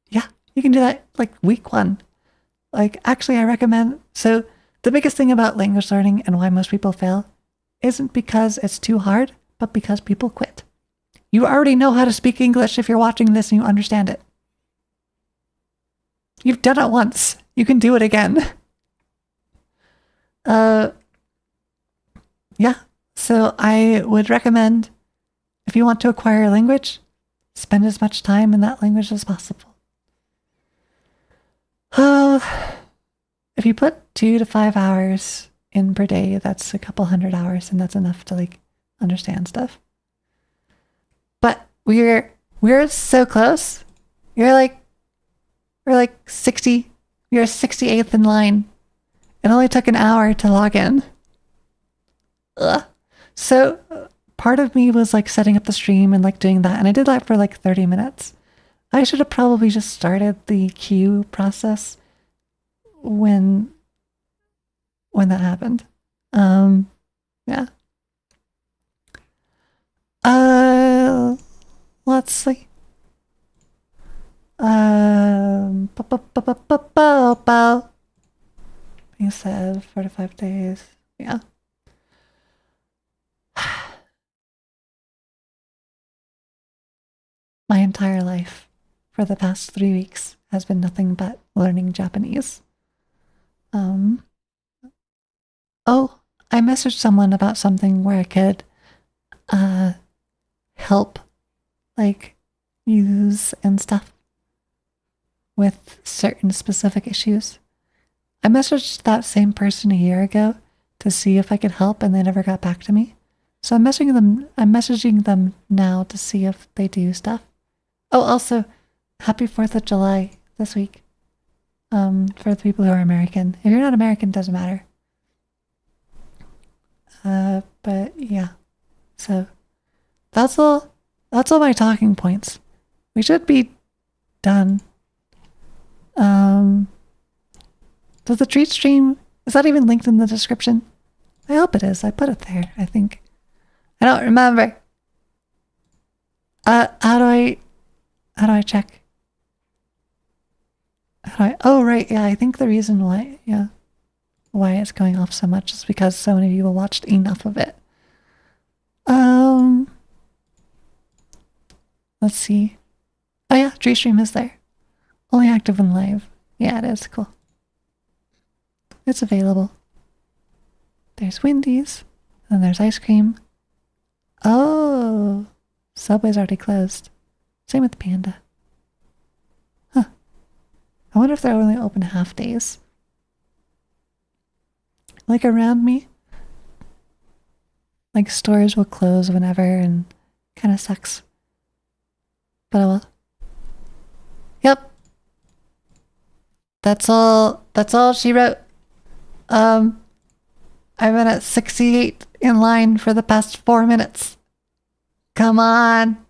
Yeah, you can do that like week 1. Like, actually, I recommend, so the biggest thing about language learning and why most people fail isn't because it's too hard, but because people quit. You already know how to speak English if you're watching this and you understand it. You've done it once. You can do it again. Yeah. So I would recommend, if you want to acquire a language, spend as much time in that language as possible. If you put 2 to 5 hours in per day, that's a couple hundred hours, and that's enough to like understand stuff. But we're so close. We're like 60. You're 68th in line. It only took an hour to log in. Ugh. So part of me was like setting up the stream and like doing that, and I did that for like 30 minutes. I should have probably just started the queue process when that happened. Yeah. Let's see. You said 4 to 5 days. Yeah. My entire life for the past 3 weeks has been nothing but learning Japanese. Oh, I messaged someone about something where I could help like use and stuff with certain specific issues. I messaged that same person a year ago to see if I could help, and they never got back to me. So I'm messaging them now to see if they do stuff. Oh, also, happy 4th of July this week. For the people who are American. If you're not American, it doesn't matter. But yeah. So that's all my talking points. We should be done. Does the treat stream, is that even linked in the description? I hope it is. I put it there, I think. I don't remember. How do I check? Oh, right. Yeah, I think the reason why, why it's going off so much is because so many people watched enough of it. Let's see. Oh yeah, Dreamstream is there. Only active and live. Yeah, it is. Cool. It's available. There's Wendy's. And there's ice cream. Oh, Subway's already closed. Same with Panda. Huh. I wonder if they're only open half days. Like around me, like stores will close whenever and kind of sucks. But I will. Yep. That's all she wrote. I've been at 68 in line for the past 4 minutes. Come on.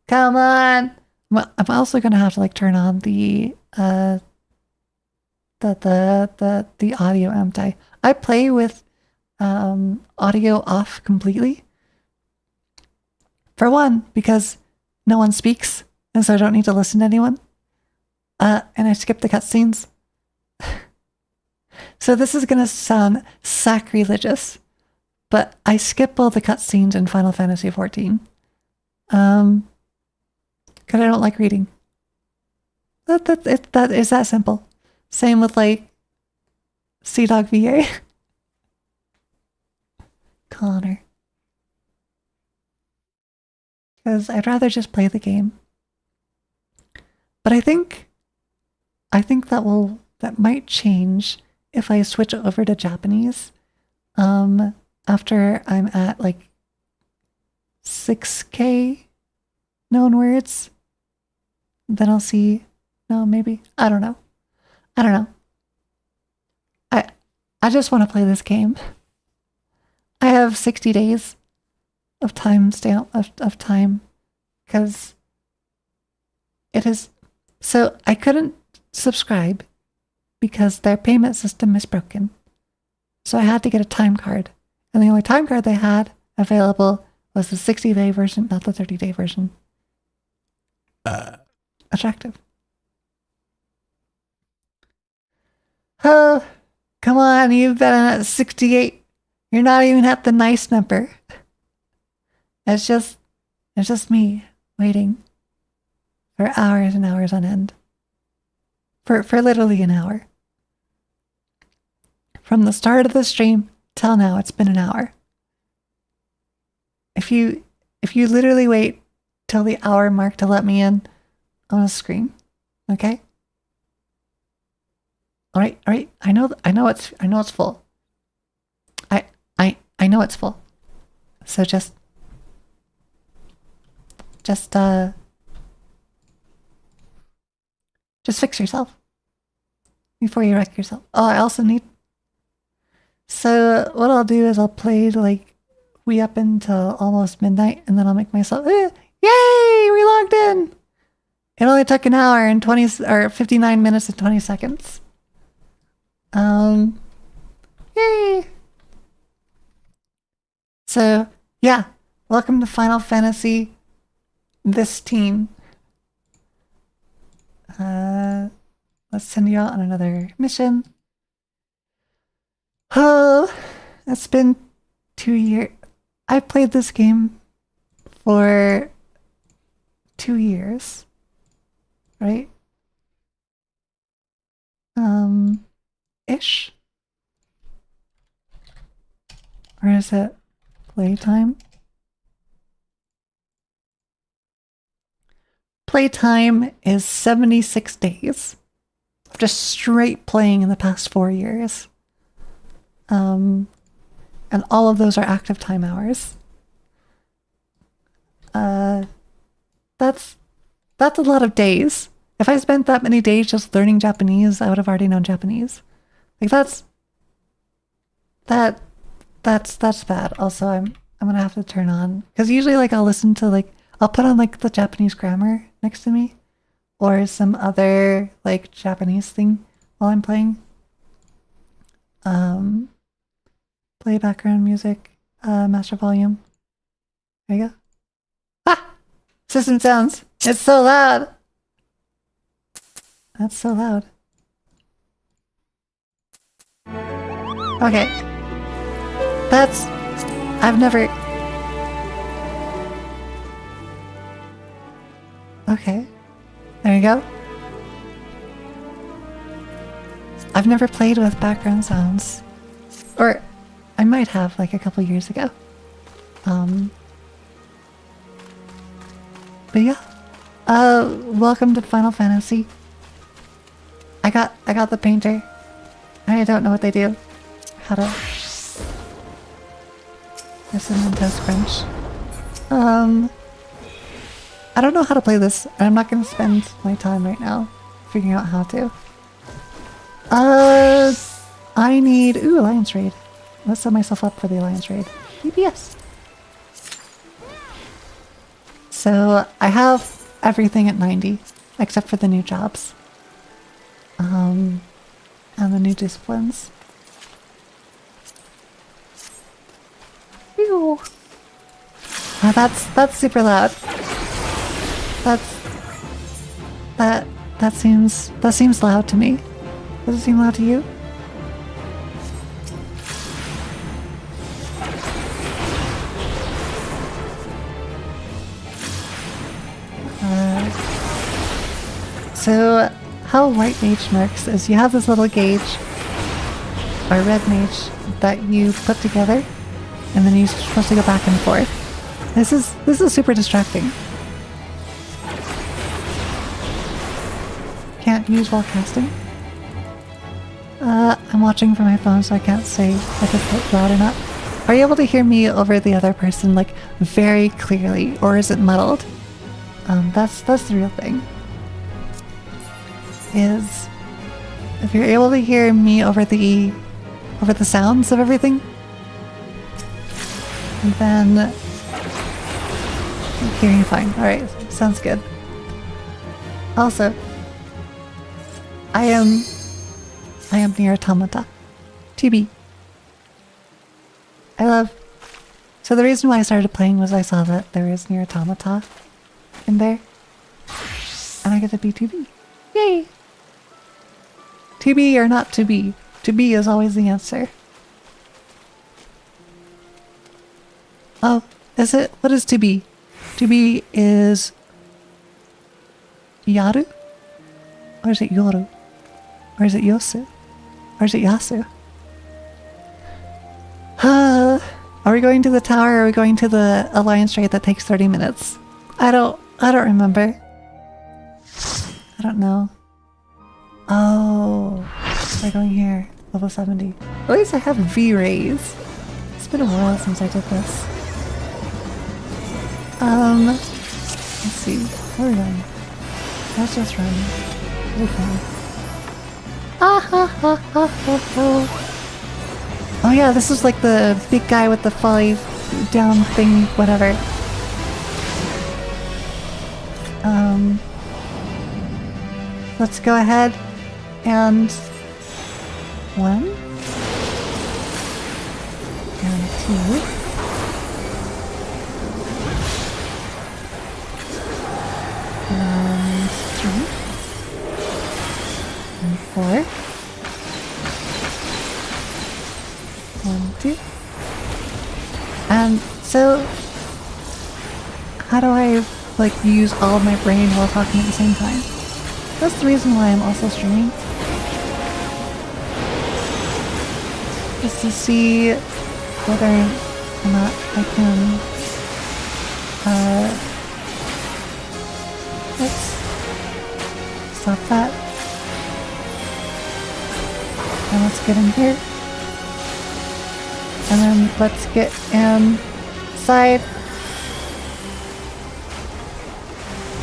Come on. Well, I'm also gonna have to like turn on the audio, amped I play with audio off completely. For one, because no one speaks, and so I don't need to listen to anyone. And I skip the cutscenes. So this is gonna sound sacrilegious, but I skip all the cutscenes in Final Fantasy XIV. Because I don't like reading. That is that simple. Same with like Sea-Dog VA. Connor. Because I'd rather just play the game. But I think that might change if I switch over to Japanese. After I'm at like 6K known words, then I'll see. No, maybe. I don't know. I just want to play this game. I have 60 days of time of time because it is. So I couldn't subscribe because their payment system is broken. So I had to get a time card. And the only time card they had available was the 60-day version, not the 30-day version. Attractive. Oh, come on, you've been at 68. You're not even at the nice number. It's just me waiting for hours and hours on end. For literally an hour. From the start of the stream till now, it's been an hour. If you literally wait till the hour mark to let me in, I'm gonna scream. Okay? All right. I know it's full. I know it's full. So just fix yourself before you wreck yourself. Oh, I also need. So what I'll do is I'll play like we up until almost midnight, and then I'll make myself. Yay! We logged in. It only took an hour and 59 minutes and 20 seconds. Yay! So yeah, welcome to Final Fantasy. This team. Let's send you out on another mission. Oh, it's been 2 years. I played this game for 2 years, right? Ish. Or is it playtime? Playtime is 76 days of just straight playing in the past 4 years. And all of those are active time hours. That's a lot of days. If I spent that many days just learning Japanese, I would have already known Japanese. Like that's bad. Also, I'm gonna have to turn on, because usually like I'll listen to like I'll put on like the Japanese grammar next to me, or some other like Japanese thing while I'm playing. Play background music, master volume. There you go. Ah! System sounds. It's so loud. That's so loud. Okay. That's... I've never... Okay. There you go. I've never played with background sounds. Or I might have like a couple years ago. But yeah. Welcome to Final Fantasy. I got the painter. I don't know what they do. How to... There's an Toast Crunch. I don't know how to play this. I'm not gonna spend my time right now figuring out how to. I need... Ooh, Alliance Raid. Let's set myself up for the Alliance Raid. DPS. So, I have everything at 90, except for the new jobs. And the new disciplines. Ew. Oh, that's super loud. That seems loud to me. Does it seem loud to you? So how White Mage works is you have this little gauge, or Red Mage, that you put together, and then you're supposed to go back and forth. This is super distracting. Can't use while casting. I'm watching from my phone, so I can't say if it's loud or not. Are you able to hear me over the other person, like, very clearly, or is it muddled? That's the real thing. Is if you're able to hear me over the sounds of everything, then I'm hearing you fine. Alright, sounds good. Also, I am near Automata. TB. So the reason why I started playing was I saw that there is near Automata in there. And I get to be 2B. Yay! 2B or not 2B. 2B is always the answer. Oh, is it? What is 2B? 2B is... Yaru? Or is it Yoru? Or is it Yosu? Or is it Yasu? Are we going to the tower or are we going to the Alliance Raid that takes 30 minutes? I don't remember. I don't know. Oh, we're going here. Level 70. At least I have V-Rays. It's been a while since I did this. Let's see. Where are we going? Let's just run. It'll be fine. Ah ha ha ha ha ha. Oh yeah, this is like the big guy with the folly down thing, whatever. Let's go ahead and 1 and 2 and 3 and 4. 1, 2. And so, how do I like use all of my brain while talking at the same time? That's the reason why I'm also streaming. Just to see whether or not I can let's stop that. And let's get in here. And then let's get inside.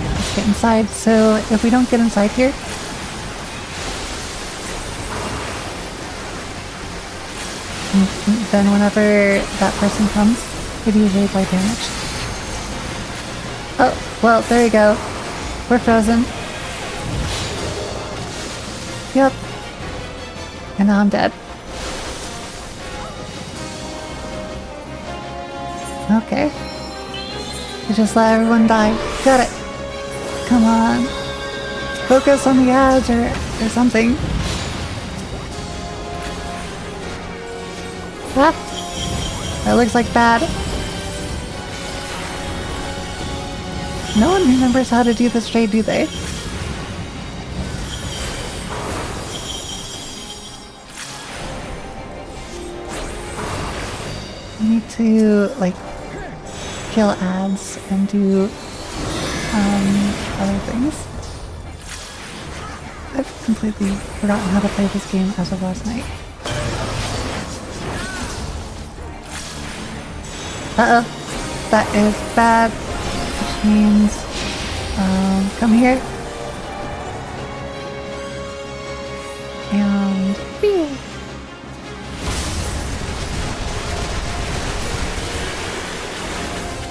Let's get inside. So if we don't get inside here, then whenever that person comes, it usually by damage. Oh, well, there you go. We're frozen. Yep. And now I'm dead. Okay. You just let everyone die. Got it. Come on. Focus on the edge or something. Ah! That looks like bad. No one remembers how to do this trade, do they? I need to, like, kill ads and do other things. I've completely forgotten how to play this game as of last night. Uh-oh. That is bad. Which means, come here. And, pew.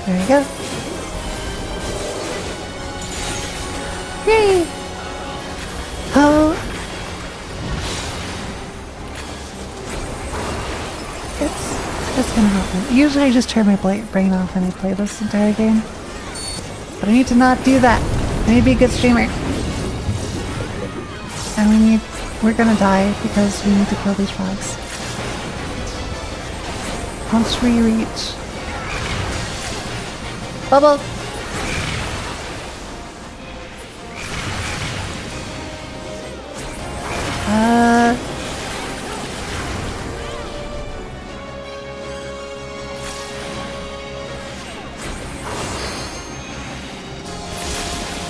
There you go. Yay! Oh! It's gonna happen. Usually I just turn my brain off when I play this entire game. But I need to not do that. I need to be a good streamer. And we're gonna die because we need to kill these frogs. Once we reach... Bubble!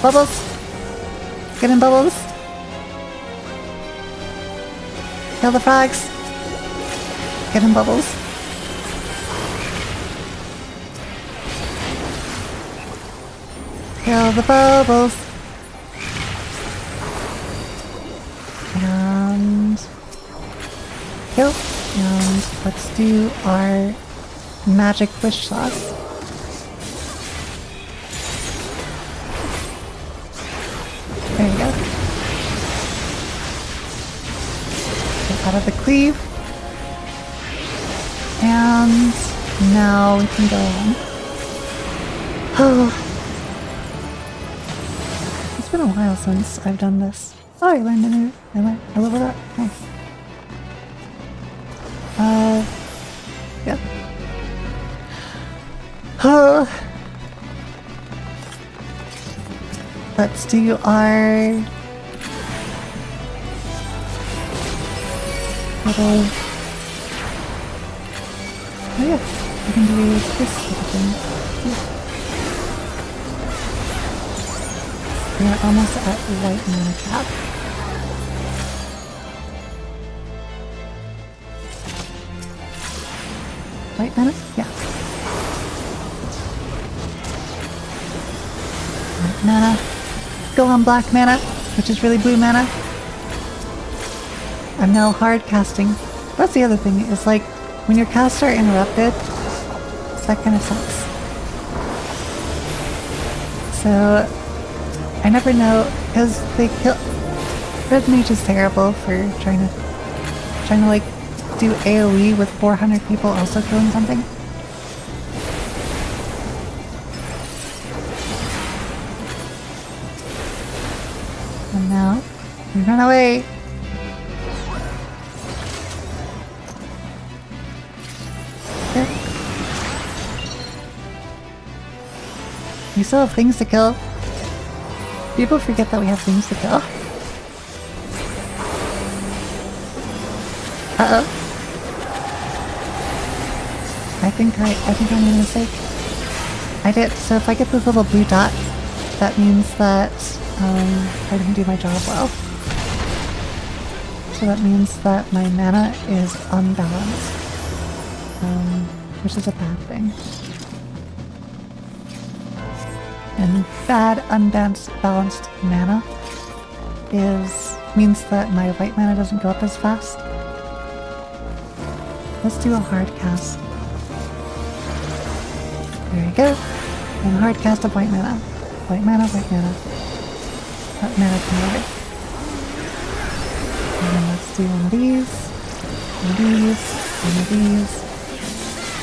Bubbles! Get in, Bubbles! Kill the frogs! Get in, Bubbles! Kill the bubbles! And... kill! And let's do our magic wish sauce. There you go. Get out of the cleave. And now we can go on. Oh. It's been a while since I've done this. Oh, I learned I leveled up. Nice. Yeah. Oh. Let's do our little... oh yeah, we can do this sort of thing. Yeah. We are almost at white mana cap. White mana? Yeah. White mana. Go on black mana, which is really blue mana. I'm now hard casting. That's the other thing, is like, when your casts are interrupted, that kind of sucks. So, I never know, because they kill... Red Mage is terrible for trying to like, do AoE with 400 people also killing something. And now, we run away! Okay. We still have things to kill. People forget that we have things to kill. Uh-oh. I think I made a mistake. I did, so if I get this little blue dot, that means that I didn't do my job well. So that means that my mana is unbalanced, which is a bad thing. And bad unbalanced mana means that my white mana doesn't go up as fast. Let's do a hard cast. There you go. And hard cast of white mana. White mana, white mana. That mana converter. And then let's do one of these. One of these. One of these.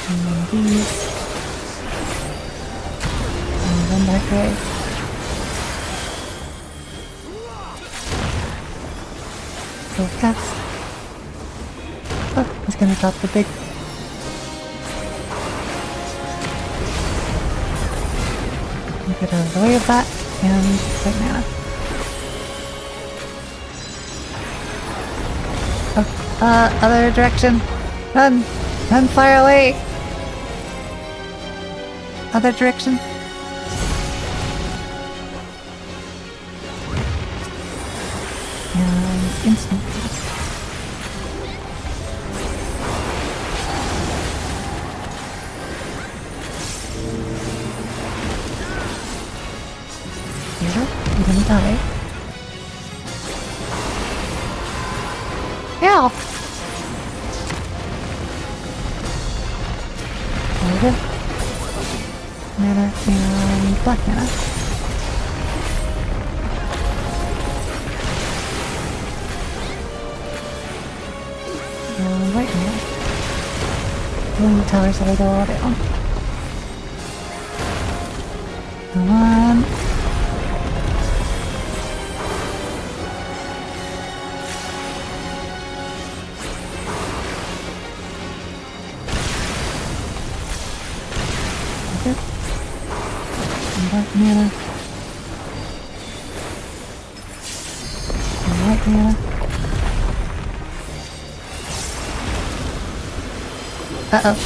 And one of these. away. Go fast. Oh, he's gonna drop the big... Get out of the way of that, and white mana. Oh, other direction. Run! Run far away! Other direction. And instant. You're gonna die. Ow! There we go. Mana and black mana. And white mana. Blue towers that go all down. Come on. Black mana. And white mana. Uh-oh.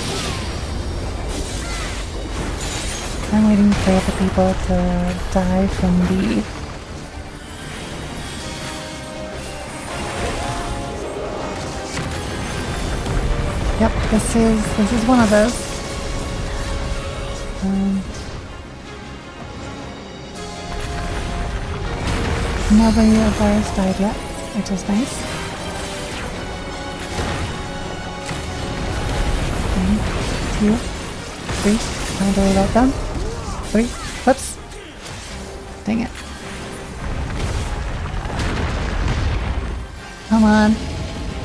I'm waiting for the people to die from the... Yep, this is one of those. Nobody of ours died yet, which is nice. 1, 2, 3. Time to lay that down. 3. Whoops. Dang it. Come on.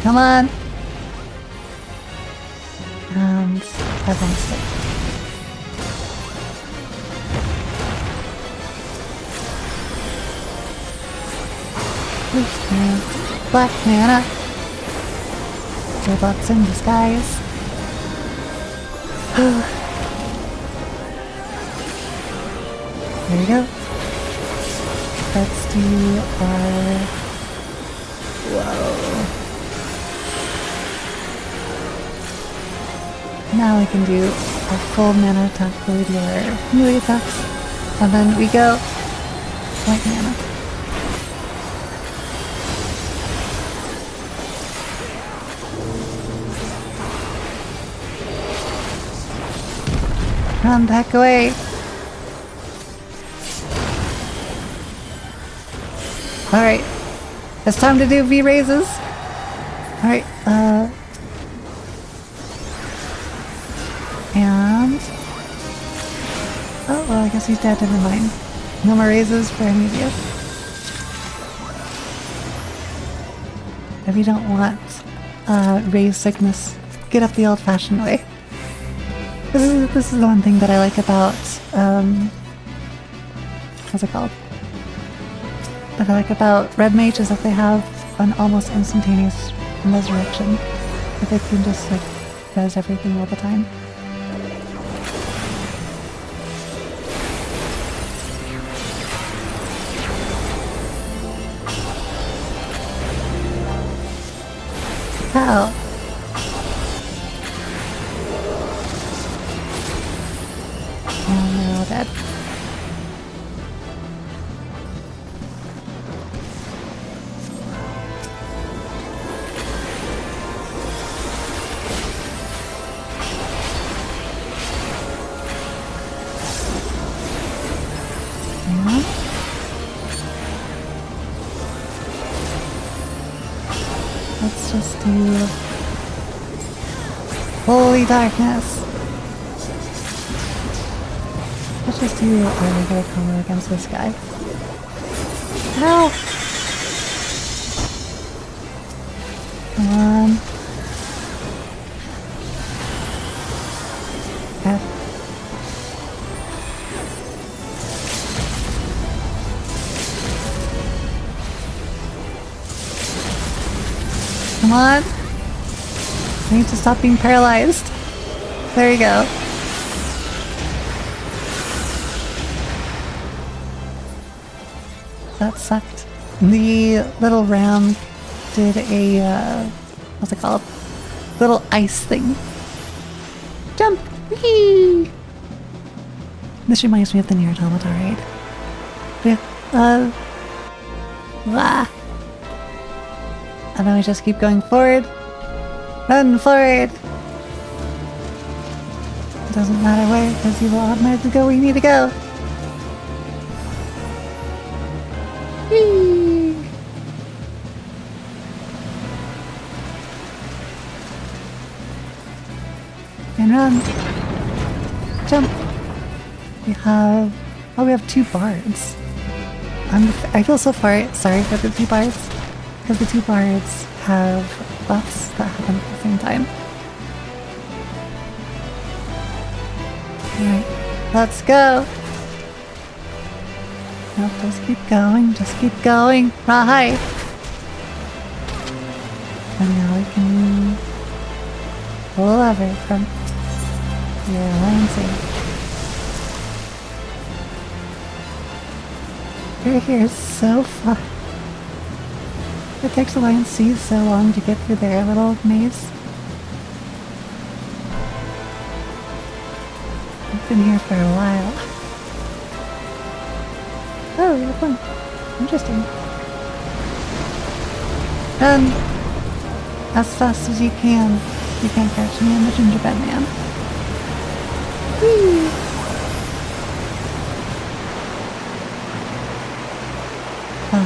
Come on. And have one stick. Black mana. Robots in disguise. There we go. Let's do our... Whoa. Now we can do a full mana attack where we do our melee attacks. And then we go white mana. Run back away. Alright. It's time to do V-raises. Alright, and... Oh, well, I guess he's dead, never mind. No more raises for any of you. If you don't want raise sickness, get up the old-fashioned way. This is the one thing that I like about, what's it called? That I like about Red Mage is that they have an almost instantaneous resurrection. That they can just, like, res everything all the time. How? And they're all dead. Let's just do Holy Darkness. Let's just do a regular combo against this guy. Ow! Come on. F. Come on. I need to stop being paralyzed. There you go. That sucked. The little ram did a, what's it called? Little ice thing. Jump! Whee! This reminds me of the Nier Automata raid. Yeah, wah. And then we just keep going forward. Run forward! It doesn't matter where, because you will automatically go where you need to go. Whee! And run. Jump. We have... oh, we have 2 bards. I feel so sorry for the 2 bards, because the 2 bards have buffs that happen at the same time. Alright, let's go! Nope, just keep going, right! And now we can pull a lever from your Lancey. You're here so far. It takes the Lion C so long to get through their little maze. I've been here for a while. Oh, you have fun. Interesting. Run! As fast as you can. You can't catch me, I'm the gingerbread man. Whee! 5,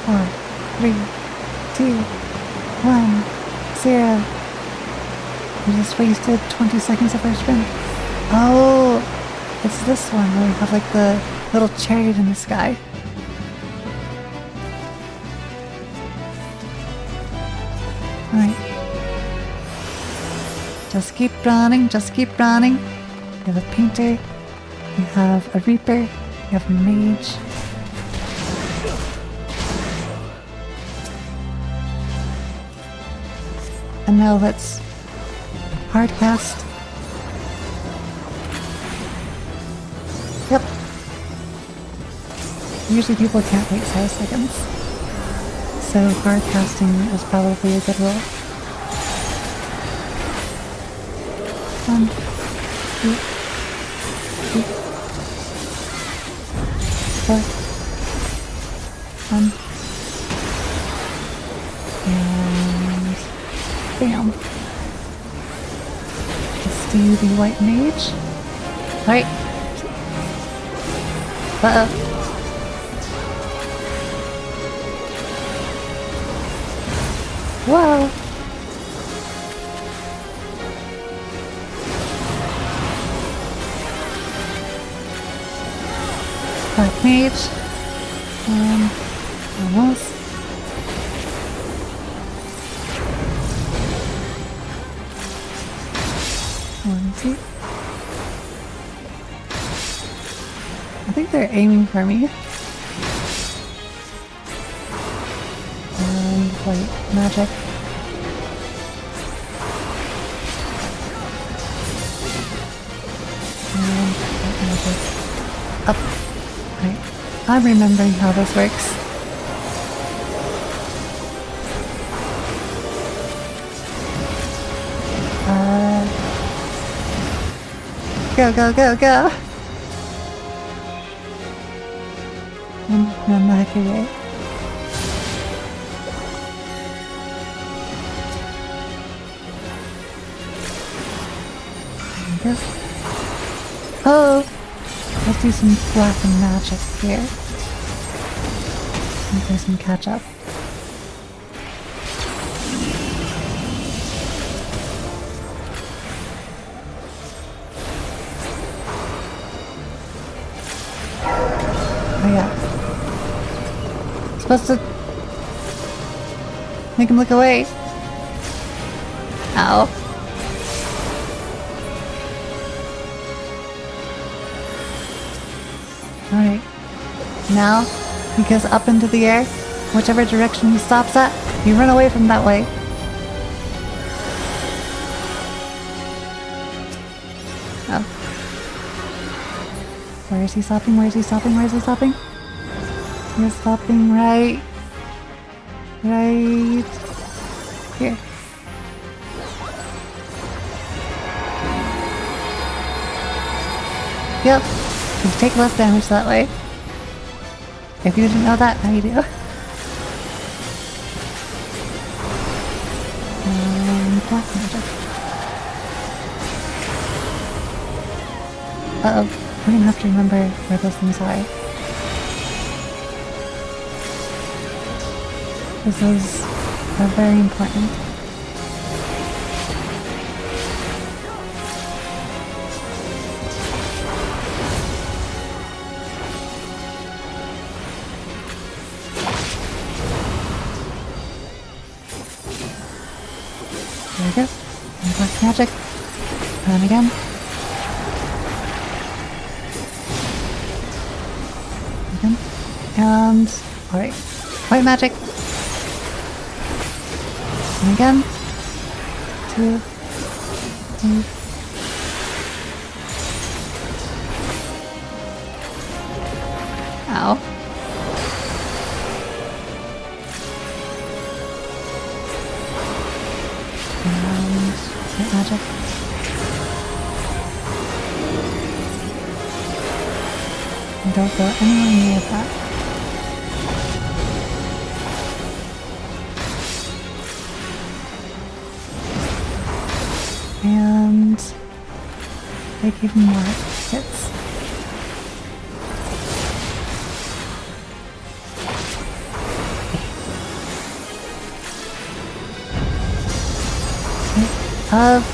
4, 3, 2, 1, 0. We just wasted 20 seconds of our sprint. Oh, it's this one where we have like the little chariot in the sky. Alright. Just keep running, just keep running. We have a painter, we have a reaper, we have a mage. And now let's hard cast. Yep. Usually people can't wait 5 seconds. So hard casting is probably a good rule. 1, 2, 3, 4, 1. And bam. Let's do the white mage. Alright. Uh-oh. Whoa! Black mage. Almost. One, two. I think they're aiming for me. And white magic. And white magic. Up. Right. I'm remembering how this works. Go, go, go, go! Run the heck away. There we go. Oh! Let's do some black magic here. And play some catch up. Oh yeah. Supposed to make him look away. Ow. Alright. Now, he goes up into the air. Whichever direction he stops at, you run away from that way. Where is he stopping? Where is he stopping? Where is he stopping? He's stopping right here. Yep, you take less damage that way. If you didn't know that, now you do. Black magic. Uh-oh, we're gonna have to remember where those things are. Because those are very important. There we go. And black magic. And again. Again. And alright. White magic. And again. 2, 3. Ow. White magic. And don't go anywhere near that. And take even more hits. Of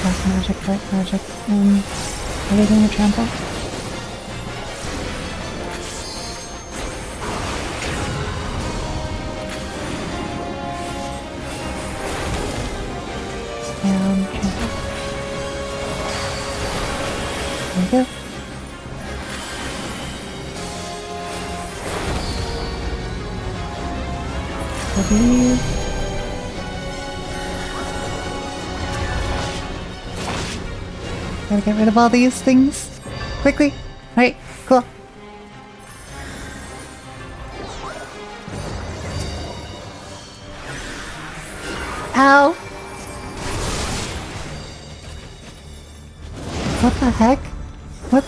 black magic, white magic, and everything to trample. And trample. There we go. I believe. Gotta get rid of all these things quickly. Right, cool. Ow! What the heck? What?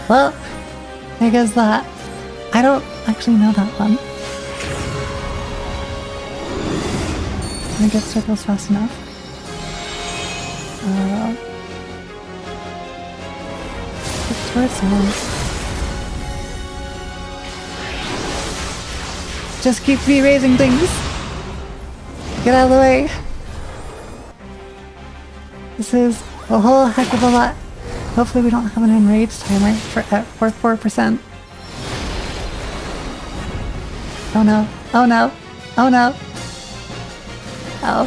Well, there goes that. I don't actually know that one. Can I get circles fast enough? It's where it sounds. Just keep re-raising things. Get out of the way. This is a whole heck of a lot. Hopefully we don't have an enraged timer for 4%. Oh no. Oh no. Oh no. Oh.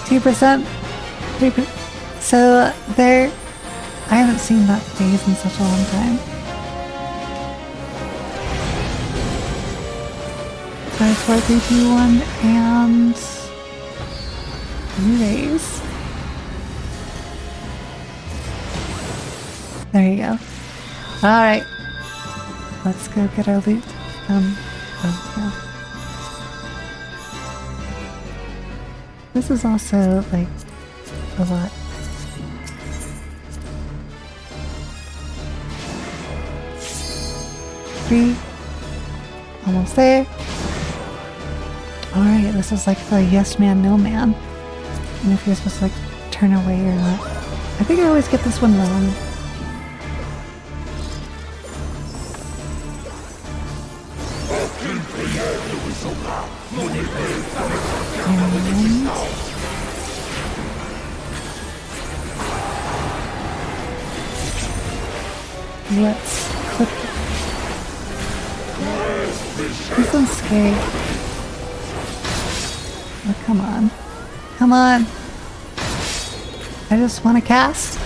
%, 3%. So there, I haven't seen that phase in such a long time. 5, 4, 3, 2, 1, and raise. There you go. Alright. Let's go get our loot. Oh, no. This is also, like, a lot. Three. Almost there. Alright, this is like the yes man, no man. And if you're supposed to, like, turn away or not. I think I always get this one wrong. And let's clip. This one's scary. Oh, come on. Come on. I just want to cast.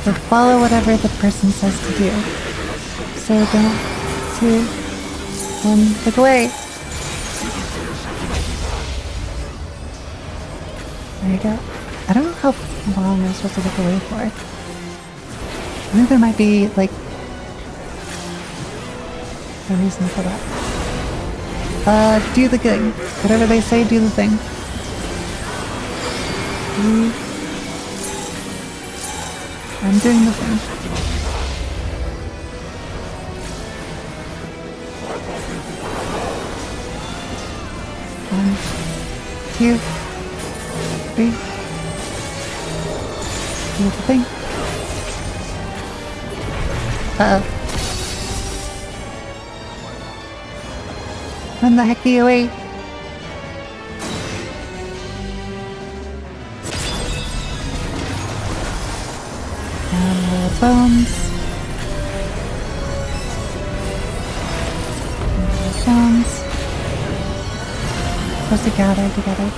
But follow whatever the person says to do. So don't, 2, 1, look away. There you go. I don't know how long I'm supposed to look away for. I think there might be, like, a reason for that. Do the thing. Whatever they say, do the thing. I'm doing the thing. One, 2, 3. Do the thing. Uh-oh. Run the hecky away. Bones. Bones. Supposed to gather together.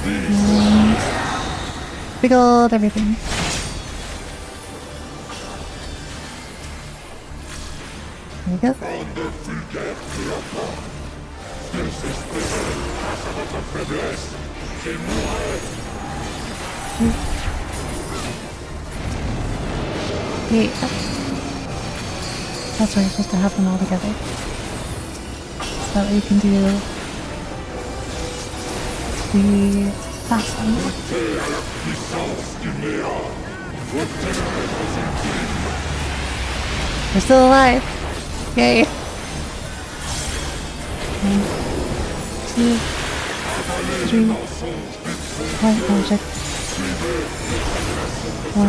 And big old everything. There you go. Wait. That's where you're supposed to have them all together. So that way you can do the last one. We're still alive! Yay! 1, 2, 3. White magic. 1,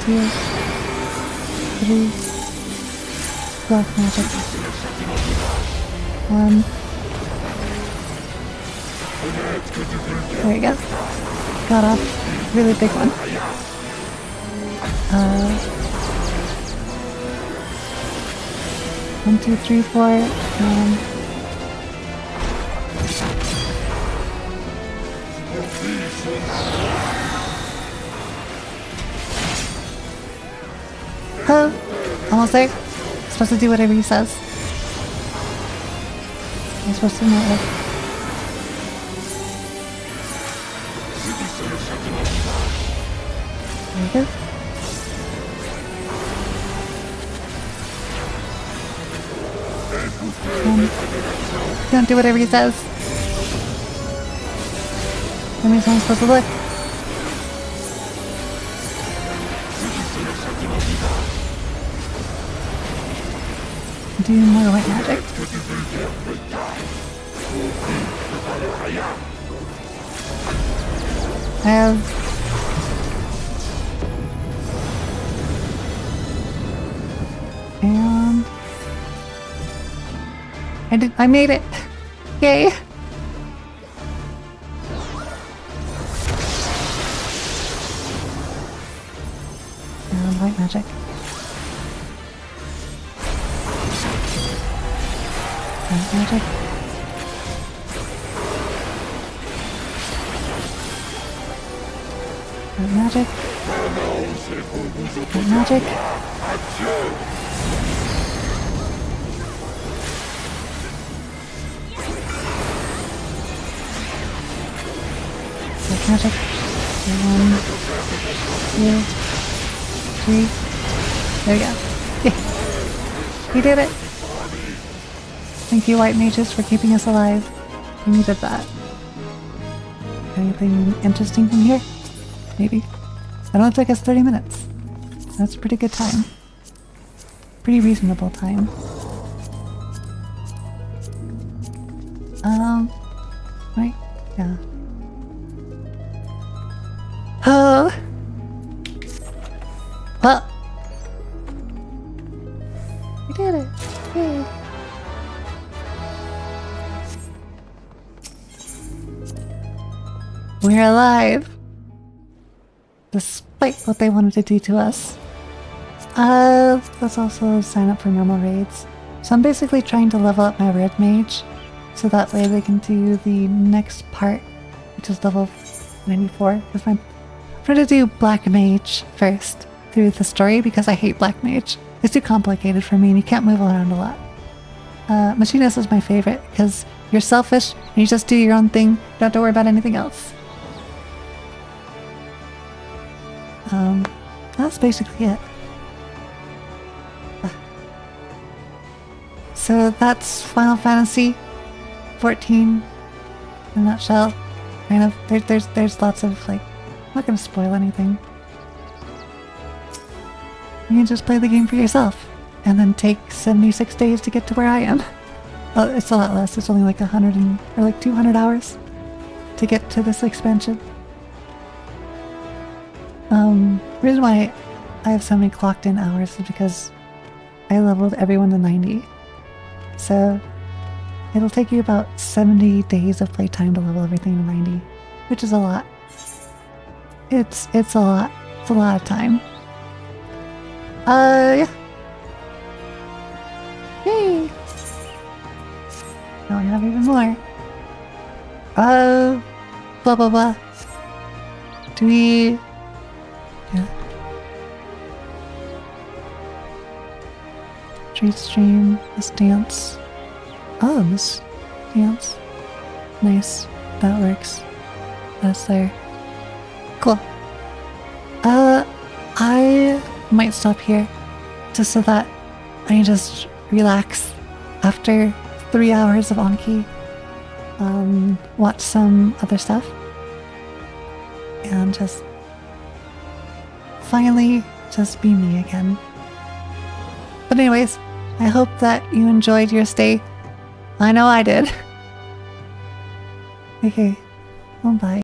2, 3. Black magic. 1. There you go. Got off. Really big one. 1, 2, 3, 4. Huh? Almost there. Supposed to do whatever he says. I'm supposed to know it. There you go. Don't do whatever he says. That means I'm supposed to look. Do more white magic. I have and I made it. Yay. And white magic. White magic. White magic. White magic. Magic. 1, 2, 3. There we go. Yeah. We did it. Thank you, white mages, for keeping us alive. We needed that. Anything interesting from here? Maybe. It only took us 30 minutes. That's a pretty good time. Pretty reasonable time. Right? Yeah. Oh! Well! We did it! Yay! We're alive! Despite what they wanted to do to us. Let's also sign up for normal raids. So I'm basically trying to level up my red mage, so that way they can do the next part, which is level 94. I'm trying to do black mage first through the story because I hate black mage. It's too complicated for me and you can't move around a lot. Machinist is my favorite because you're selfish and you just do your own thing. You don't have to worry about anything else. That's basically it. So that's Final Fantasy 14 in a nutshell. Kind of. There's lots of like. I'm not gonna spoil anything. You can just play the game for yourself, and then take 76 days to get to where I am. Oh, it's a lot less. It's only like 200 hours to get to this expansion. Reason why I have so many clocked in hours is because I leveled everyone to 90. So it'll take you about 70 days of playtime to level everything to 90, which is a lot. It's a lot. It's a lot of time. Yeah. Yay! Now I have even more. Blah blah blah. Do we... Yeah. Treat stream, this dance. Oh, this dance. Nice. That works. That's there. Cool. I might stop here just so that I can just relax after 3 hours of Anki. Watch some other stuff. And just finally just be me again. But anyways, I hope that you enjoyed your stay. I know I did. Okay, well, bye.